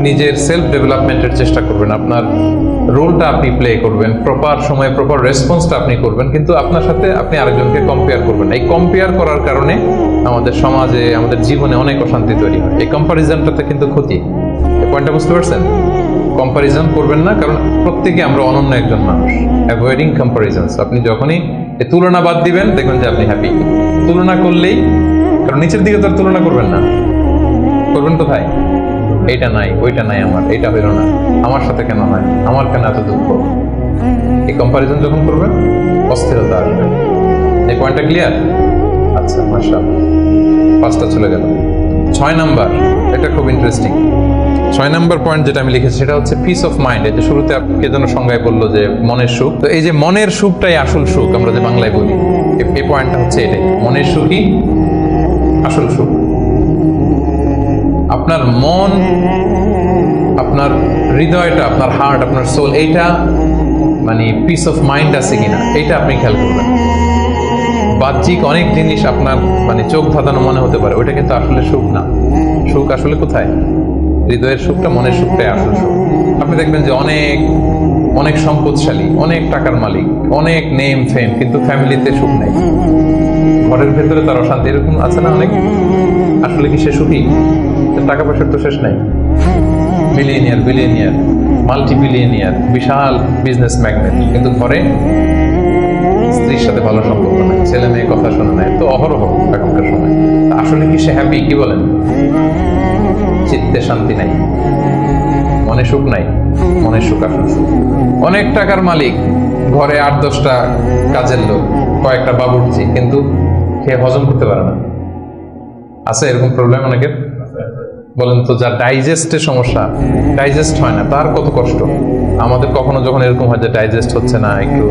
নিজের সেলফ ডেভেলপমেন্টের চেষ্টা করবেন, আপনার রোলটা আপনি প্লে করবেন, প্রপার সময়ে প্রপার রেসপন্সটা আপনি করবেন, কিন্তু আপনার সাথে আপনি আরেকজনকে কম্পেয়ার করবেন। এই কম্পেয়ার করার কারণে আমাদের সমাজে, আমাদের জীবনে অনেক অশান্তি তৈরি হয়। এই কম্পারিজনটাতে কিন্তু ক্ষতি। এই পয়েন্টটা বুঝতে পারছেন? কম্পারিজন করবেন না, কারণ প্রত্যেকে আমরা অনন্য একজন মানুষ। অ্যাভয়েডিং কম্পারিজনস, আপনি যখনই এই তুলনা বাদ দিবেন দেখবেন যে আপনি হ্যাপি। তুলনা করলেই, কারণ নিচের দিকে তো আর তুলনা করবেন না, করবেন কোথায়? এইটা নাই, ওইটা নাই, আমার এইটা হইল না, আমার সাথে কেন হয়, আমার কেন এত দুঃখ। এই কম্পারিজন যখন করবেন অস্থিরতা আসবে। এই পয়েন্টটা ক্লিয়ার? আচ্ছা, মাশাআল্লাহ, 5টা চলে গেল। 6 নাম্বার, এটা খুব ইন্টারেস্টিং। 6 নাম্বার পয়েন্ট যেটা আমি লিখেছি সেটা হচ্ছে পিস অফ মাইন্ড। এই যে শুরুতে কে যেন সংজ্ঞায় বললো যে মনের সুখ, তো এই যে মনের সুখটাই আসল সুখ, আমরা যে বাংলায় বলি, এই পয়েন্টটা হচ্ছে এটাই, মনের সুখই আসল সুখ। আপনার মন, আপনার হৃদয়টা, আপনার হার্ট, আপনার সোল, এইটা মানে পিস অফ মাইন্ড আছে কিনা এইটা আপনি খেয়াল করবেন। বাহ্যিক অনেক জিনিস আপনার মানে চোখ ধাঁধানো মনে হতে পারে, ওইটা কিন্তু আসলে সুখ না। সুখ আসলে কোথায়? হৃদয়ের সুখটা, মনের সুখটাই আসল সুখ। আপনি দেখবেন যে অনেক অনেক সম্পদশালী, অনেক টাকার মালিক, অনেক নেম ফেম, কিন্তু ফ্যামিলিতে সুখ নেই, ঘরের ভেতরে তার অশান্তি, এরকম আছে না অনেক। আসলে কি সে সুখী? টাকা পয়সার তো শেষ নাই, মিলিয়নিয়ার, বিলিয়নিয়ার, মাল্টি বিলিয়নিয়ার, বিশাল বিজনেস ম্যাগনেট, কিন্তু ঘরে স্ত্রীর সাথে ভালো সম্পর্ক নাই, ছেলে মেয়ে কথা শোনে নাই, তো অহরহ এখনকার সময়। আসলে কি সে হ্যাপি? কি বলেন? চিত্তে শান্তি নাই, মনে সুখ নাই। মনের সুখ আসল সুখ। অনেক টাকার মালিক, ঘরে 8-10টা কাজের লোক, কয়েকটা বাবুর্চি, কিন্তু খেয়ে হজম করতে পারে না। আছে এরকম প্রবলেম অনেকের? বলেন তো, যার ডাইজেস্টের সমস্যা, ডাইজেস্ট হয় না, তার কত কষ্ট। আমাদের কখনো যখন এরকম হয় যে ডাইজেস্ট হচ্ছে না, একটু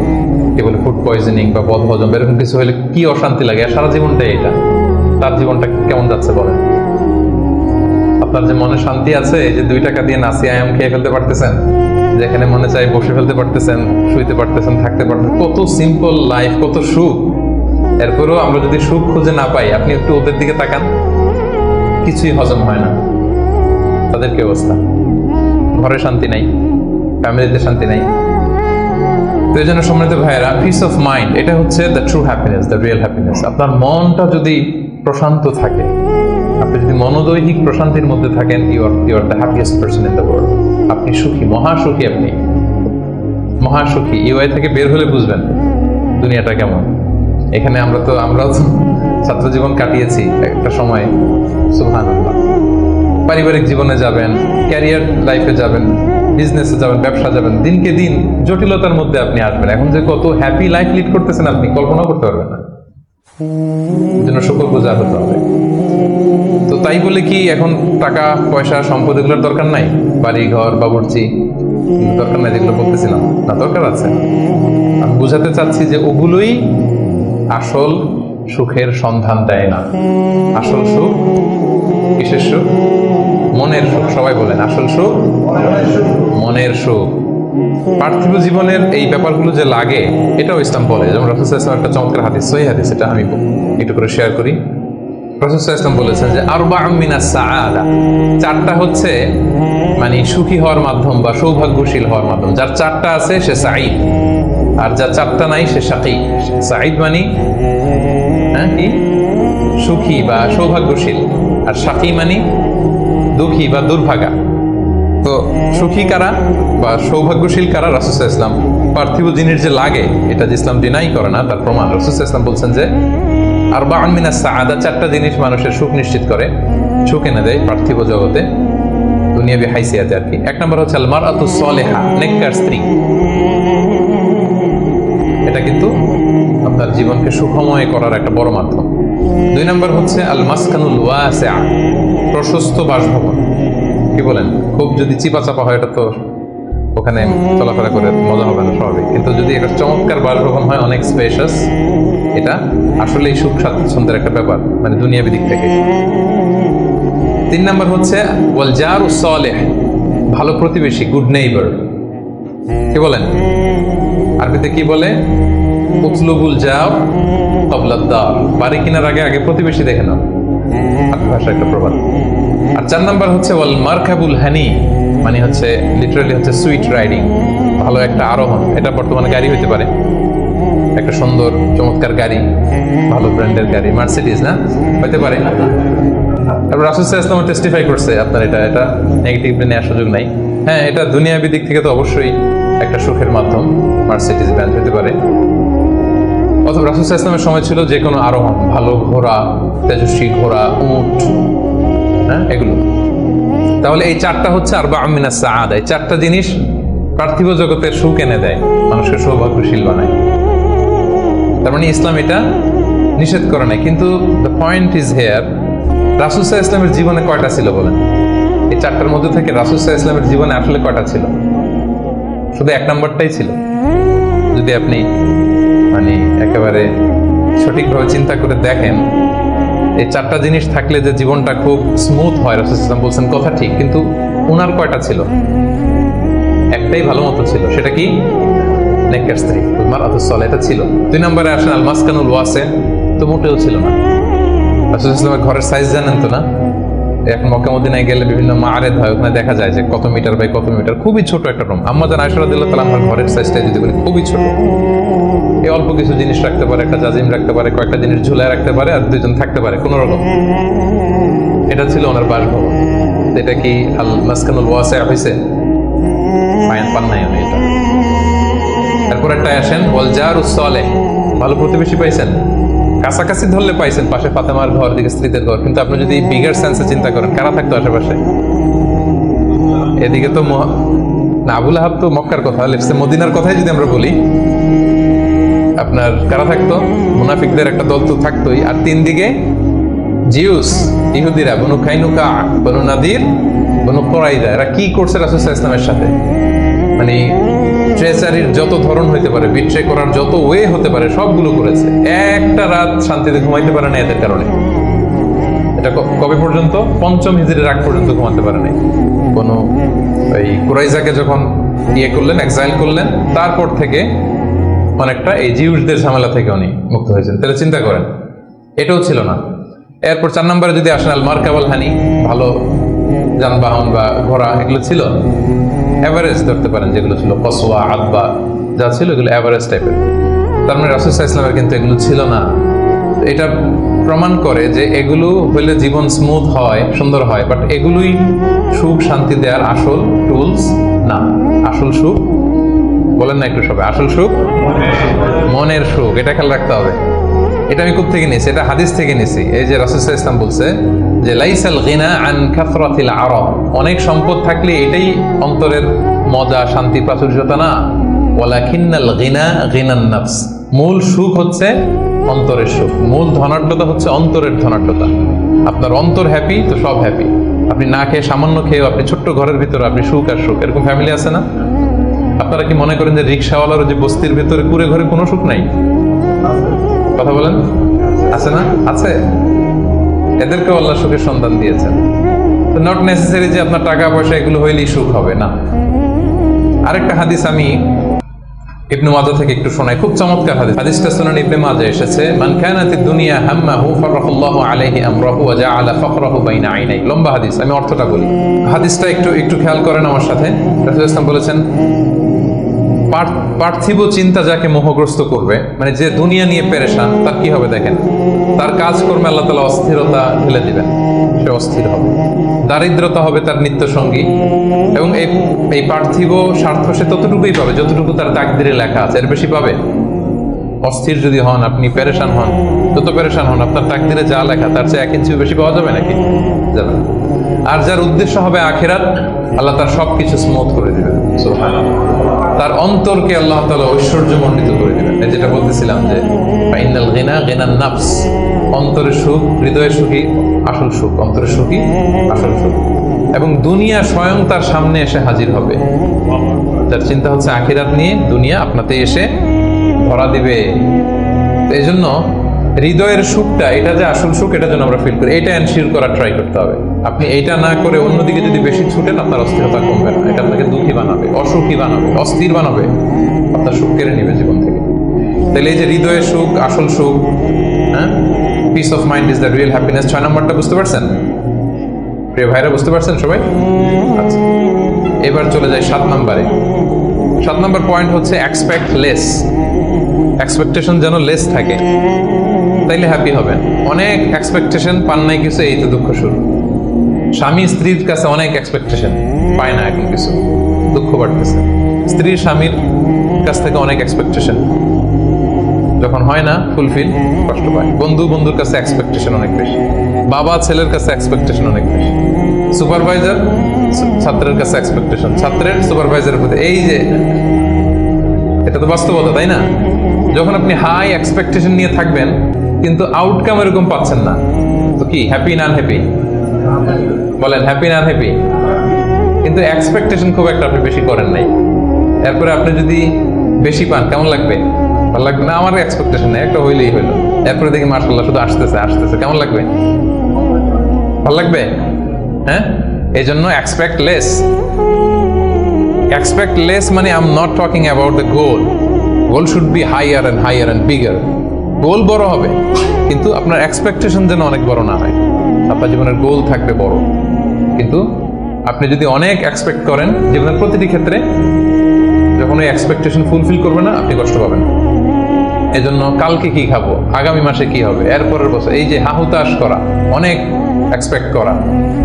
কি বলে ফুড পয়জনিং বা বদ হজম এরকম কিছু হলে কি অশান্তি লাগে, আর সারা জীবনটাই এটা। তার জীবনটা কেমন যাচ্ছে বলেন? আপনার যে মনে শান্তি আছে, এই যে 2 টাকা দিয়ে নাসি আয়াম খেয়ে ফেলতে পারতেছেন, যেখানে মনে চাই বসে ফেলতে পারতেছেন, শুইতে পারতেছেন, থাকতে পারতেছেন, কত সিম্পল লাইফ, কত সুখ। এরপরেও আমরা যদি সুখ খুঁজে না পাই, আপনি একটু ওদের দিকে তাকান, কিছুই হজম হয় না, তাদের কি অবস্থা? ঘরে শান্তি নাই, ফ্যামিলিতে শান্তি নাই। তো এই জন্য সম্মানিত ভাইয়েরা, পিস অফ মাইন্ড এটা হচ্ছে the true happiness, the real happiness. আপনার মনটা যদি প্রশান্ত থাকে, আপনি যদি মনোদৈহিক প্রশান্তির মধ্যে থাকেন, you are the happiest person in the world. আপনি সুখী, মহাসুখী, আপনি মহাসুখী। ইউআই থেকে বের হলে বুঝবেন দুনিয়াটা কেমন। এখানে আমরাও তো ছাত্র জীবন কাটিয়েছি একটা সময়, সুবহানাল্লাহ। পারিবারিক জীবনে যাবেন, ক্যারিয়ার লাইফে যাবেন, বিজনেসে যাবেন, ব্যবসা যাবেন, দিনকে দিন জটিলতার মধ্যে আপনি আসবেন। এখন যে কত হ্যাপি লাইফ লিড করতেছেন আপনি কল্পনাও করতে পারবেন না। জন্য শুকরগুজার হতে হবে। তো তাই বলে কি এখন টাকা পয়সা সম্পদ এগুলোর দরকার নাই? বাড়ি ঘর বাবুর্চি দরকার নাই, যেগুলো বলতেছিলাম না, দরকার আছে। আমি বুঝাতে চাচ্ছি যে ওগুলোই আসল সুখের সন্ধান দেয় না। আসল সুখ কিসের সুখ? মনের সুখ। সবাই বলেন আসল সুখ মনের সুখ। পার্থিব জীবনের এই ব্যাপারগুলো যে লাগে, এটাও ইসলাম বলে। যেমন রাসূল সাল্লাল্লাহু আলাইহি ওয়াসাল্লাম একটা চমৎকার হাদিস, সহিহ হাদিস, এটা আমি একটু করে শেয়ার করি। রাসূল সাল্লাল্লাহু আলাইহি ওয়াসাল্লাম বলেছেন যে আরবাউম মিনাস সাআদা, 4টা হচ্ছে মানে সুখী হওয়ার মাধ্যম বা সৌভাগ্যশীল হওয়ার মাধ্যম। যার 4টা আছে সে সাঈদ, আর যার 4টা নাই সে শাকী। সাঈদ মানে কি? সুখী বা সৌভাগ্যশীল, আর শাকী মানে দুঃখী বা দুর্ভাগা। তো সুখী কারা বা সৌভাগ্যশীল কারা? রাসূল সাল্লাল্লাহু আলাইহি ওয়াসাল্লাম পার্থিব জিনিস যে লাগে, এটা যে ইসলাম ডিনাই করে না, তার প্রমাণ রাসূল সাল্লাল্লাহু আলাইহি ওয়াসাল্লাম বলছেন যে আরবাউন মিনাস সাআদা, 4টা জিনিস মানুষের সুখ নিশ্চিত করে, সুখ এনে দেয় পার্থিব জগতে, দুনিয়াবি হাইসিয়াতে আর কি। 1 নম্বর হচ্ছে আল মারআতুস সালিহা, নেককার স্ত্রী। এটা কিন্তু আপনার জীবনকে সুখময় করার একটা বড় মাধ্যম। 2 নম্বর হচ্ছে আল মাসকানুল ওয়াসিআ, প্রশস্ত বাসভবন। কি বলেন? খুব যদি চিপা চাপা হয়, এটা তো ওখানে চলাফেরা করে মজা হবে না, স্বাভাবিক। কিন্তু যদি একটা চমৎকার বাসভবন হয়, অনেক স্পেশাস, এটা আসলেই সুখ স্বাচ্ছন্দ্যের একটা ব্যাপার, মানে দুনিয়াবি দিক থেকে। 3 নম্বর হচ্ছে ওয়াল জারুস সালিহ, ভালো প্রতিবেশী, গুড নেইবার। কি বলেন? আরবিতে কি বলে? উতলুবুল জার ক্বাবলাদ দার, বাড়ি কেনার আগে আগে প্রতিবেশী দেখে নাও, আরবি ভাষার একটা প্রবাদ। আর 4 নম্বর হচ্ছে ওয়াল মারকাবুল হানি, মানে হচ্ছে লিটারালি হচ্ছে সুইট রাইডিং, ভালো একটা আরোহণ। এটা বর্তমানে গাড়ি হইতে পারে, একটা সুন্দর চমৎকার গাড়ি, ভালো ব্র্যান্ডের গাড়ি, মার্সিডিজ না হইতে পারে। তারপর রাসূল সাল্লাল্লাহু আলাইহি ওয়াসাল্লাম টেস্টিফাই করছে আপনার এটা নেগেটিভলি নেওয়ার সুযোগ নাই। হ্যাঁ, এটা দুনিয়াবি দিক থেকে তো অবশ্যই একটা সুখের মাধ্যম, মার্সিডিজ ব্যান্ড হতে পারে। অথবা রাসূল সাল্লাল্লাহু আলাইহি ওয়াসাল্লামের সময় ছিল যে কোনো আরোহণ, ভালো ঘোড়া, তেজস্বী ঘোড়া, উট, হ্যাঁ এগুলো। তাহলে এই চারটা হচ্ছে আরবাউম মিনাস সাআদা। এই চারটা জিনিস পার্থিব জগতের সুখ এনে দেয়, মানুষকে সৌভাগ্যশীল বানায়। তার মানে ইসলাম এটা নিষেধ করে নাই। কিন্তু দ্য পয়েন্ট ইজ হেয়ার, রাসূল সাল্লাল্লাহু আলাইহি ওয়াসাল্লামের জীবনে কয়টা ছিল বলেন? এই চারটার মধ্যে থেকে রাসূল সাল্লাল্লাহু আলাইহি ওয়াসাল্লামের জীবনে আসলে কয়টা ছিল? শুধু এক নম্বরটাই ছিল। যদি আপনি মানে একেবারে সঠিকভাবে চিন্তা করে দেখেন, এই চারটা জিনিস থাকলে যে জীবনটা খুব স্মুথ হয়, রাসূল সাল্লাল্লাহু আলাইহি ওয়াসাল্লাম বলছেন কথা ঠিক, কিন্তু উনার কয়টা ছিল? একটাই ভালো মতো ছিল। সেটা কি? নেককার স্ত্রী, মারআতুস সালেহা, এটা ছিল। 2 নম্বরে আসেন আল মাসকানুল ওয়াসি, তো মোটেও ছিল না। রাসূল সাল্লাল্লাহু আলাইহি ওয়াসাল্লামের ঘরের সাইজ জানেন তো না? এখন মক্কা মদিনায় গেলে বিভিন্ন মাআরেদ হয়, ওখানে দেখা যায় যে কত মিটার বাই কত মিটার, খুবই ছোট একটা রুম। আম্মা জান আয়েশা রাদিয়াল্লাহু তাআলা আমার ঘরের সাইজটা যদি বলি, খুবই ছোট। এই অল্প কিছু জিনিস রাখতে পারে, একটা জাজিম রাখতে পারে, কয়েকটা জিনিস ঝুলায় রাখতে পারে, আর দুইজন থাকতে পারে কোন রকম। এটা ছিল ওনার বাসভবন। এটা কি আল মাসকানুল ওয়াসি হইছে? পান নাই উনি এটা। তারপর একটা আসেন ওয়াল জারুস সালেহ, ভালো প্রতিবেশী পাইছেন, কাছাকাছি ধরলে পাইছেন, পাশে ফাতেমার ঘর, দিকে স্ত্রীদের ঘর। কিন্তু আপনি যদি বিগার সেন্সে চিন্তা করেন, কারা থাকতো আশেপাশে? এদিকে তো না, আবুল আহাব তো মক্কার কথা, লেটসে মদিনার কথাই যদি আমরা বলি, আপনার কারা থাকতো? মুনাফিকদের একটা দল তো থাকতোই। আর 3 দিকে জিউস, ইহুদিরা, বনু কাইনুকা, বনু নাদির, বনু কুরাইজা। এরা কি করছে রাসূল সাল্লাল্লাহু আলাইহি ওয়াসাল্লামের সাথে? মানে ট্রেজারির যত ধরন হইতে পারে, বিট্রে করার যত ওয়ে হতে পারে, সবগুলো করেছে। একটা রাত শান্তিতে ঘুমাইতে পারে না এদের কারণে। এটা কবে পর্যন্ত? 5ম হিজরির আগ পর্যন্ত ঘুমাতে পারে নাই। কোনো ওই কুরাইজাকে যখন করলেন, এক্সাইল করলেন, তারপর থেকে অনেকটা এই জিউসদের ঝামেলা থেকে উনি মুক্ত হয়েছেন। তাহলে চিন্তা করেন, এটাও ছিল না। এরপর 4 নম্বরে যদি আসেন আল মারকাবাল হানি, ভালো যানবাহন বা ঘোড়া, এগুলো ছিল। এভারেজ ধরতে পারেন যেগুলো ছিল, কসওয়া, আদবা, যা ছিল এগুলো এভারেজ টাইপের। তার মানে রাসূল সাল্লাল্লাহু আলাইহি ওয়াসাল্লামের কিন্তু এগুলো ছিল না। এটা প্রমাণ করে যে এগুলো হইলে জীবন স্মুথ হয়, সুন্দর হয়, বাট এগুলোই সুখ শান্তি দেওয়ার আসল টুলস না। আসল সুখ বলেন না একটু সবাই, আসল সুখ মনের সুখ। এটা খেয়াল রাখতে হবে। এটা আমি কোথা থেকে নিয়েছি? এটা হাদিস থেকে নিয়েছি। এই যে রাসূল সাল্লাল্লাহু আলাইহি ওয়াসাল্লাম বলছে যে লাইসাল গিনা আন কাসরাতিল আরাব, অনেক সম্পদ থাকলে এটাই অন্তরের মজা, শান্তি, প্রাচুর্যতা না। ওয়ালাকিন্নাল গিনা গিনান নাফস, মূল সুখ হচ্ছে অন্তরের সুখ। মূল ধনাঢ্যতা হচ্ছে অন্তরের ধনাঢ্যতা। আপনার অন্তর হ্যাপি তো সব হ্যাপি। আপনি না খেয়ে, সামান্য খেয়েও, আপনি ছোট্ট ঘরের ভিতরে আপনি সুখ আর সুখ। এরকম ফ্যামিলি আছে না? আপনারা কি মনে করেন যে রিক্সাওয়ালার যে বস্তির ভিতরে কুড়ে ঘরে কোনো সুখ নাই? কথা বলেন, আছে না? আছে। এদেরকেও আল্লাহ সুখের সন্ধান দিয়েছেন। তো নট নেসেসারি যে আপনার টাকা পয়সা এগুলো হইলেই সুখ হবে না। আরেকটা হাদিস আমি ইবনে মাজাহ থেকে একটু শোনাই, খুব চমৎকার হাদিস। হাদিসটা সুনান ইবনে মাজাহ এসেছে, মান কানাতিদ দুনিয়া হাম্মাহু ফারাহাল্লাহু আলাইহি আমরাহু ওয়া জাআলা ফাকরাহু বাইনা আইনাই। লম্বা হাদিস, আমি অর্থটা বলি। হাদিসটা একটু খেয়াল করেন আমার সাথে। রাসূলুল্লাহ সাল্লাল্লাহু আলাইহি ওয়াসাল্লাম বলেছেন, পার্থিব চিন্তা যাকে মোহগ্রস্ত করবে, মানে যে দুনিয়া নিয়ে পেরেশান, তার কি হবে দেখেন? তার কাজকর্মে আল্লাহ তাআলা অস্থিরতা ঢেলে দিবেন, সে অস্থির হবে। দারিদ্রতা হবে তার নিত্য সঙ্গী, এবং এই পার্থিব স্বার্থ সে ততটুকুই পাবে যতটুকু তার তাকদিরে লেখা আছে। এর বেশি পাবে? অস্থির যদি হন, আপনি পেরেশান হন, যত পেরেশান হন, আপনার তাকদিরে যা লেখা তার চেয়ে 1 ইঞ্চিও বেশি পাওয়া যাবে নাকি? যাবে। আর যার উদ্দেশ্য হবে আখিরাত, আল্লাহ তার সবকিছু স্মুথ করে দিবেন। সুবহানাল্লাহ। তার অন্তরকে আল্লাহ তাআলা ঐশ্বর্যমণ্ডিত করে দিবেন। এই যেটা বলতেছিলাম যে ফাইনাল গিনা গিনান নাফস, অন্তরের সুখ, হৃদয়ের সুখী আসল সুখ, অন্তরের সুখী আসল সুখ। এবং দুনিয়া স্বয়ং তার সামনে এসে হাজির হবে। যার চিন্তা হচ্ছে আখিরাত নিয়ে, দুনিয়া আপনাতে এসে ধরা দিবে। এই জন্য হৃদয়ের সুখটা, এটা যে আসল সুখ, এটা যেন আমরা ফিল করি, এটা এনশিওর করার ট্রাই করতে হবে। আপনি এইটা না করে অন্যদিকে যদি বেশি ছুটেন, আপনার অস্থিরতা কমবে না। এটা আপনাকে দুঃখী বানাবে, অসুখী বানাবে, অস্থির বানাবে, আপনার সুখ কেড়ে নেবে জীবন থেকে। তাহলে এই যে হৃদয়ের সুখ, আসল সুখ, হ্যাঁ, piece of mind is the real happiness. 6 নম্বরটা বুঝতে পারছেন প্রিয় ভাইরা? বুঝতে পারছেন সবাই? আচ্ছা, এবার চলে যাই 7 নম্বরে। 7 নম্বর পয়েন্ট হচ্ছে এক্সপেক্ট লেস। এক্সপেকটেশন যেন লেস থাকে, তাইলে হ্যাপি হবেন। অনেক এক্সপেকটেশন পান নাই কিছু, এই তো দুঃখ শুরু। স্বামী স্ত্রীর কাছে অনেক এক্সপেকটেশন, পায় না এখন কিছু, দুঃখ বাড়তেছে। স্ত্রী স্বামীর কাছ থেকে অনেক এক্সপেকটেশন, যখন হয় না ফুলফিল, কষ্ট পায়। বন্ধুর কাছে এক্সপেকটেশন অনেক বেশি, বাবা ছেলের কাছে এক্সপেকটেশন অনেক বেশি, সুপারভাইজার ছাত্রের কাছে এক্সপেকটেশন, ছাত্রের সুপারভাইজারের প্রতি। এই যে এটা তো বাস্তবতা, তাই না? যখন আপনি হাই এক্সপেকটেশন নিয়ে থাকবেন কিন্তু আউটকাম এরকম পাচ্ছেন না, তো কি হ্যাপি না আনহ্যাপি? বলেন হ্যাপি না আনহ্যাপি? কিন্তু এক্সপেকটেশন খুব একটা আপনি বেশি করেন নাই, এরপরে আপনি যদি বেশি পান কেমন লাগবে? ভালো লাগবে না? আমার এক্সপেকটেশন নেই, একটা হইলেই হইলো, এরপরে দেখি মাশাআল্লাহ শুধু আসতেছে, কেমন লাগবে? ভালো লাগবে? হ্যাঁ, এই জন্য এক্সপেক্ট লেস মানে I am not talking about the goal should be higher and bigger. Goal বড় হবে কিন্তু আপনার এক্সপেকটেশন যেন অনেক বড় না হয়। আপনার জীবনের গোল থাকবে বড়, কিন্তু আপনি যদি অনেক এক্সপেক্ট করেন জীবনের প্রতিটি ক্ষেত্রে, যখন ওই এক্সপেকটেশন ফুলফিল করবে না আপনি কষ্ট পাবেন। এজন্য কালকে কি খাবো, আগামী মাসে কি হবে, এরপরের বছর, এই যে হাহুতাশ করা, অনেক এক্সপেক্ট করা,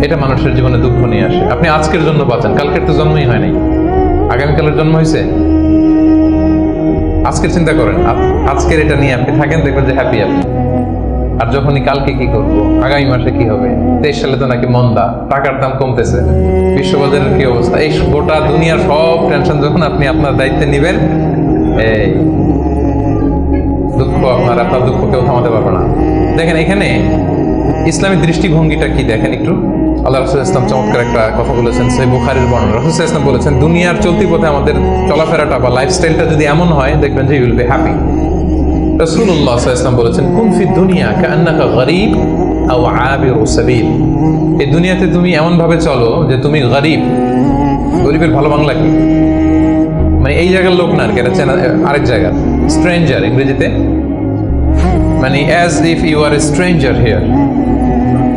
এটা মানুষের জীবনে দুঃখ নিয়ে আসে। আপনি আজকের জন্য বাঁচেন, কালকের তো জন্মই হয় নাই, আগামীকালের জন্ম হয়েছে। আজকের চিন্তা করেন, আজকের এটা নিয়ে আপনি থাকেন, দেখবেন যে হ্যাপি আপনি। আর যখনই কালকে কি করবো, আগামী মাসে কি হবে, 23 সালে তো নাকি মন্দা, টাকার দাম কমতেছে, বিশ্ববাজারের কি অবস্থা, এই গোটা দুনিয়ার সব টেনশন যখন আপনি আপনার দায়িত্বে নিবেন, এই দুঃখ আপনার দুঃখ কেউ থামাতে পারবে না। দেখেন এখানে ইসলামী দৃষ্টিভঙ্গিটা কি দেখেন একটু। আল্লাহ রাসূল ইসলাম চমৎকার একটা কথা বলেছেন, সহিহ বুখারীর বর্ণনা। রাসূল ইসলাম বলেছেন, দুনিয়ার চলতি পথে আমাদের চলাফেরাটা বা লাইফস্টাইলটা যদি এমন হয়, দেখবেন যে ইউ উইল বি হ্যাপি। রাসূলুল্লাহ সাল্লাল্লাহু আলাইহি ওয়াসাল্লাম বলেছেন, কুন ফি দুনিয়া কাআন্নাকা গরীব আও আবিরু সাবিল। এই দুনিয়াতে তুমি এমন ভাবে চলো যে তুমি গরীব। গরীবের ভালো বাংলা কি? মানে এই জায়গার লোক না আর কি, এটা আরেক জায়গা, স্ট্রেঞ্জার ইংরেজিতে, মানে as if you are a stranger here.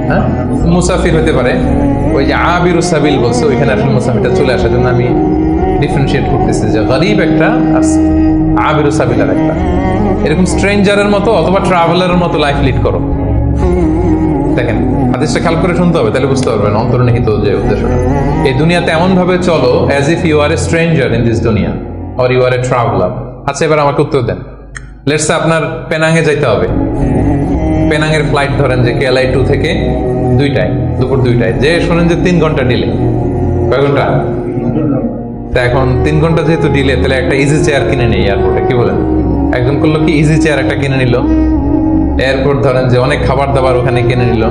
হ্যাঁ, মুসাফির হতে পারে, ওই যে আবিরু সাবিল বলছে, ওইখানে আসলে মুসাফিরটা চলে আসার জন্য আমি ডিফারেন্সিয়েট করতেছি যে গরীব একটা আর আবিরু সাবিল আর একটা। এরকম স্ট্রেঞ্জারের মতো অথবা ট্রাভেলারের মতো লাইফ লিড করো। দেখেন হাদিসটা খেয়াল করে শুনতে হবে, তাহলে বুঝতে পারবেন অন্তর্নিহিত যে উদ্দেশ্যটা। এই দুনিয়াতে এমন ভাবে চলো as if you are a stranger in this দুনিয়া or you are a traveller. আচ্ছা, এবার আমাকে উত্তর দেন। লেটস সে আপনার পেনাঙে যাইতে হবে, পেনাঙের ফ্লাইট ধরেন যে কেএলআই 2 থেকে 2টায়, দুপুর 2টায়, যে শোনেন যে 3 ঘন্টা ডিলে। কয় ঘন্টা? তা এখন 3 ঘন্টা যেহেতু ডিলে, তাহলে একটা ইজি চেয়ার কিনে নেই এয়ারপোর্টে, কি বলেন? একজন করলো কি, ইজি চেয়ার একটা কিনে নিল। এয়ারপোর্ট ধরেন যে অনেক খাবার দাবার ওখানে কিনে নিল,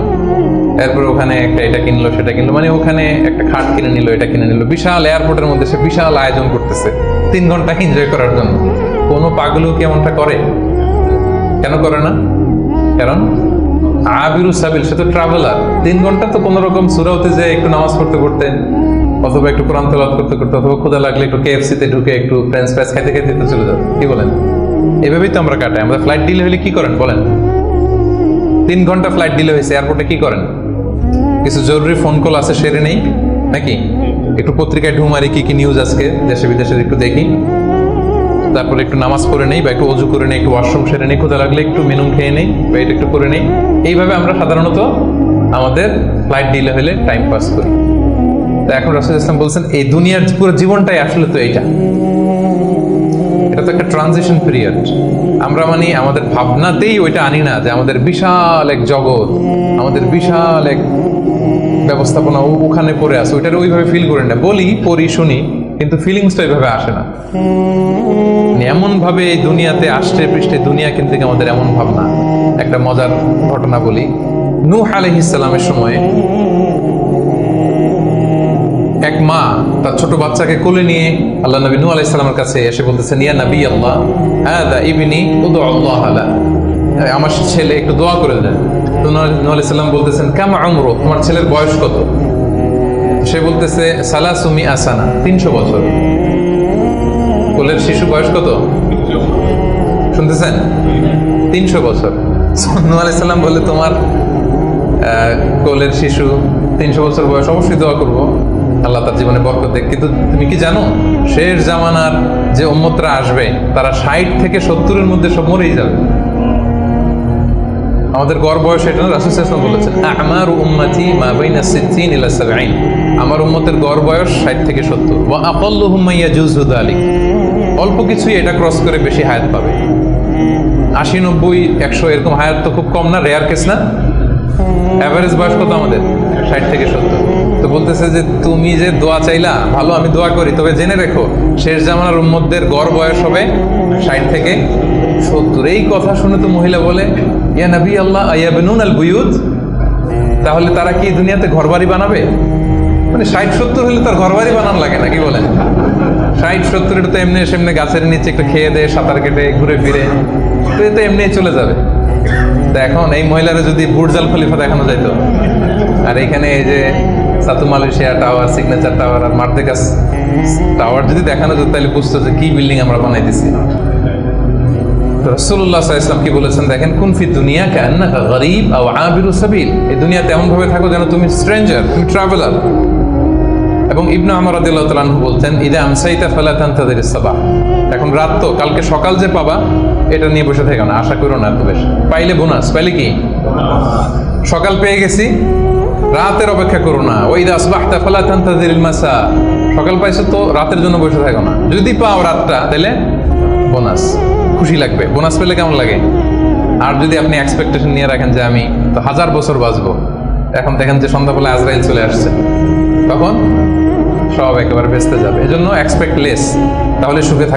এরপর ওখানে একটা এটা কিনলো সেটা কিনলো, মানে ওখানে একটা খাট কিনে নিল, এটা কিনে নিল। বিশাল এয়ারপোর্টের মধ্যে সে বিশাল আয়োজন করতেছে 3 ঘন্টা এনজয় করার জন্য। কোনো পাগলও কি এমনটা করে? কেন করে না? কারণ আবিরু সাবিল, সে তো ট্রাভেলার। 3 ঘন্টা তো কোনো রকম সূরাতে যে একটু নামাজ পড়তে পড়তে, অথবা একটু কোরআন তেলাওয়াত করতে করতে, অথবা ক্ষুধা লাগলে একটু KFC তে ঢুকে একটু ফ্রেঞ্চ ফ্রাইজ খাইতে খাইতে তো চলে যাবে, কি বলেন? এভাবেই তো আমরা কাটাই। আমরা ফ্লাইট ডিলে হলে কি করেন বলেন? 3 ঘন্টা ফ্লাইট ডিলে হয়েছে, এয়ারপোর্টে কি করেন? কিছু জরুরি ফোন কল আছে, সেরে নেই নাকি? একটু পত্রিকায় ঢুমারি, কি কি নিউজ আজকে দেশে বিদেশের একটু দেখি, তারপরে একটু নামাজ পড়ে নেই, বা একটু অজু করে নেই, একটু ওয়াশরুম সেরে নেই, ক্ষুধা লাগলে একটু মেনু খেয়ে নেই, বা এটা একটু করে নেই। এইভাবে আমরা সাধারণত আমাদের ফ্লাইট ডিলে হলে টাইম পাস করি। তো এখন রাসূল ইসলাম বলছেন, এই দুনিয়ার পুরো জীবনটাই আসলে তো এইটা, এটা তো একটা ট্রানজিশন পিরিয়ড। আমরা মানে আমাদের ভাবনাতেই ওইটা আনি না যে আমাদের বিশাল এক জগৎ, আমাদের বিশাল এক ব্যবস্থাপনা ওখানে পড়ে আছে, ওইটার ওইভাবে ফিল করি না। বলি, পড়ি, শুনি, কিন্তু ফিলিংসটা ওইভাবে আসে না। এমন ভাবে এই দুনিয়াতে আষ্টে পৃষ্ঠে দুনিয়া কিন্তু আমাদের এমন ভাবনা। একটা মজার ঘটনা বলি। নূহ আলাইহিস সালামের সময় এক মা তার ছোট বাচ্চাকে কোলে নিয়ে আল্লাহ নবী নূহ আলাইহিস সালামের কাছে এসে বলতেছেন, ইয়া নবী আল্লাহ, হাদা ইবনি উদউ আল্লাহ লা, আমার ছেলে, একটু দোয়া করে দেন। তো নূহ আলাইহিস সালাম বলতেছেন, কাম উমরু, তোমার ছেলের বয়স কত? সে বলতেছে, সালাসুমি আসানা, 300 বছর। কোলের শিশু বয়স কত শুনতেছেন? 300 বছর। নূহ আলাইহিস সালাম বলে, তোমার কোলের শিশু 300 বছর বয়স, অবশ্যই দোয়া করবো, আল্লাহ তার জীবনে বরকত দেখ। কিন্তু তুমি কি জানো, শেষ জামানার যে উম্মতরা আসবে তারা 60 থেকে 70-এর মধ্যে সব মরেই যাবে। আমাদের গড় বয়স এটা না, রাসূল সাল্লাল্লাহু আলাইহি ওয়াসাল্লাম বলেছেন আমারু উম্মতি মা বাইনা 60 ইলা 70, আমার উম্মতের গড় বয়স 60 থেকে 70, ওয়া আকাল্লুহুম মা ইয়াজুজু যালিক, অল্প কিছুই এটা ক্রস করে বেশি হায়াত পাবে। 80, 90, 100 এরকম হায়াত তো খুব কম না, রেয়ার কেস না? অ্যাভারেজ বয়স কত আমাদের? 60 থেকে 70। তো বলতেছে যে তুমি যে দোয়া চাইলা, ভালো, আমি দোয়া করি, তবে জেনে রেখো শেষ জামানার উম্মতদের গড় বয়স হবে 60 থেকে 70। এই কথা শুনে তো মহিলা বলে, ইয়া নবী আল্লাহ আয়াবনুন আল বুয়ুত, তাহলে তারা কি দুনিয়াতে ঘরবাড়ি বানাবে? মানে 60-70 হলে তার ঘরবাড়ি বানানো লাগে না, কি বলেন? 60-70 এটা তো এমনি সেমনি গাছের নিচে একটু খেয়ে দেয়, সাঁতার কেটে ঘুরে ফিরে, তো এ তো এমনি চলে যাবে। তো এখন এই মহিলারা যদি বুর্জ আল খলিফা দেখানো যেত, আর এখানে এই যে সাতু মালয়েশিয়া টাওয়ার, সিগনেচার টাওয়ার আর মার্দেকাস টাওয়ার যদি দেখানো যেত, তাহলে বুঝতো যে কি বিল্ডিং আমরা বানাইতেছি। রাসূলুল্লাহ সাল্লাল্লাহু আলাইহি ওয়াসাল্লাম কি বলেছেন দেখেন, কুন ফি দুনিয়া কান্নাকা গরীব আও আবিরু সাবিল, এই দুনিয়াতে এমন ভাবে থাকো যেন তুমি স্ট্রেঞ্জার, তুমি ট্রাভেলার। এবং ইবনে ওমর রাদিয়াল্লাহু তাআলা আনহু বলতেন, ইদা আমসাইতা ফালা তানতাযিরিস সাবাহ, এখন রাত তো, কালকে সকাল যে পাবা এটা নিয়ে বসে থেকো না, আশা করো না এত বেশি। পাইলে বোনাস, পাইলে কি সকাল পেয়ে গেছি, রাতের অপেক্ষা করো না। ওয়া ইদা আসবাহতা ফালা তানতাযিরিল মাসা, সকাল পাইছো তো রাতের জন্য বসে থাকো না, যদি পাও রাতটা তাহলে বোনাস, খুশি লাগবে। বোনাস পেলে কেমন লাগে? আর যদি আপনি এক্সপেকটেশন নিয়ে রাখেন যে আমি তো 1000 বছর বাঁচবো, এখন দেখেন যে সন্ধ্যাবেলা আজরাইল চলে আসছে, তখন সব একেবারে ভেস্তে যাবে। এজন্য এক্সপেক্ট লেস, তাহলে সুখে থাকবে।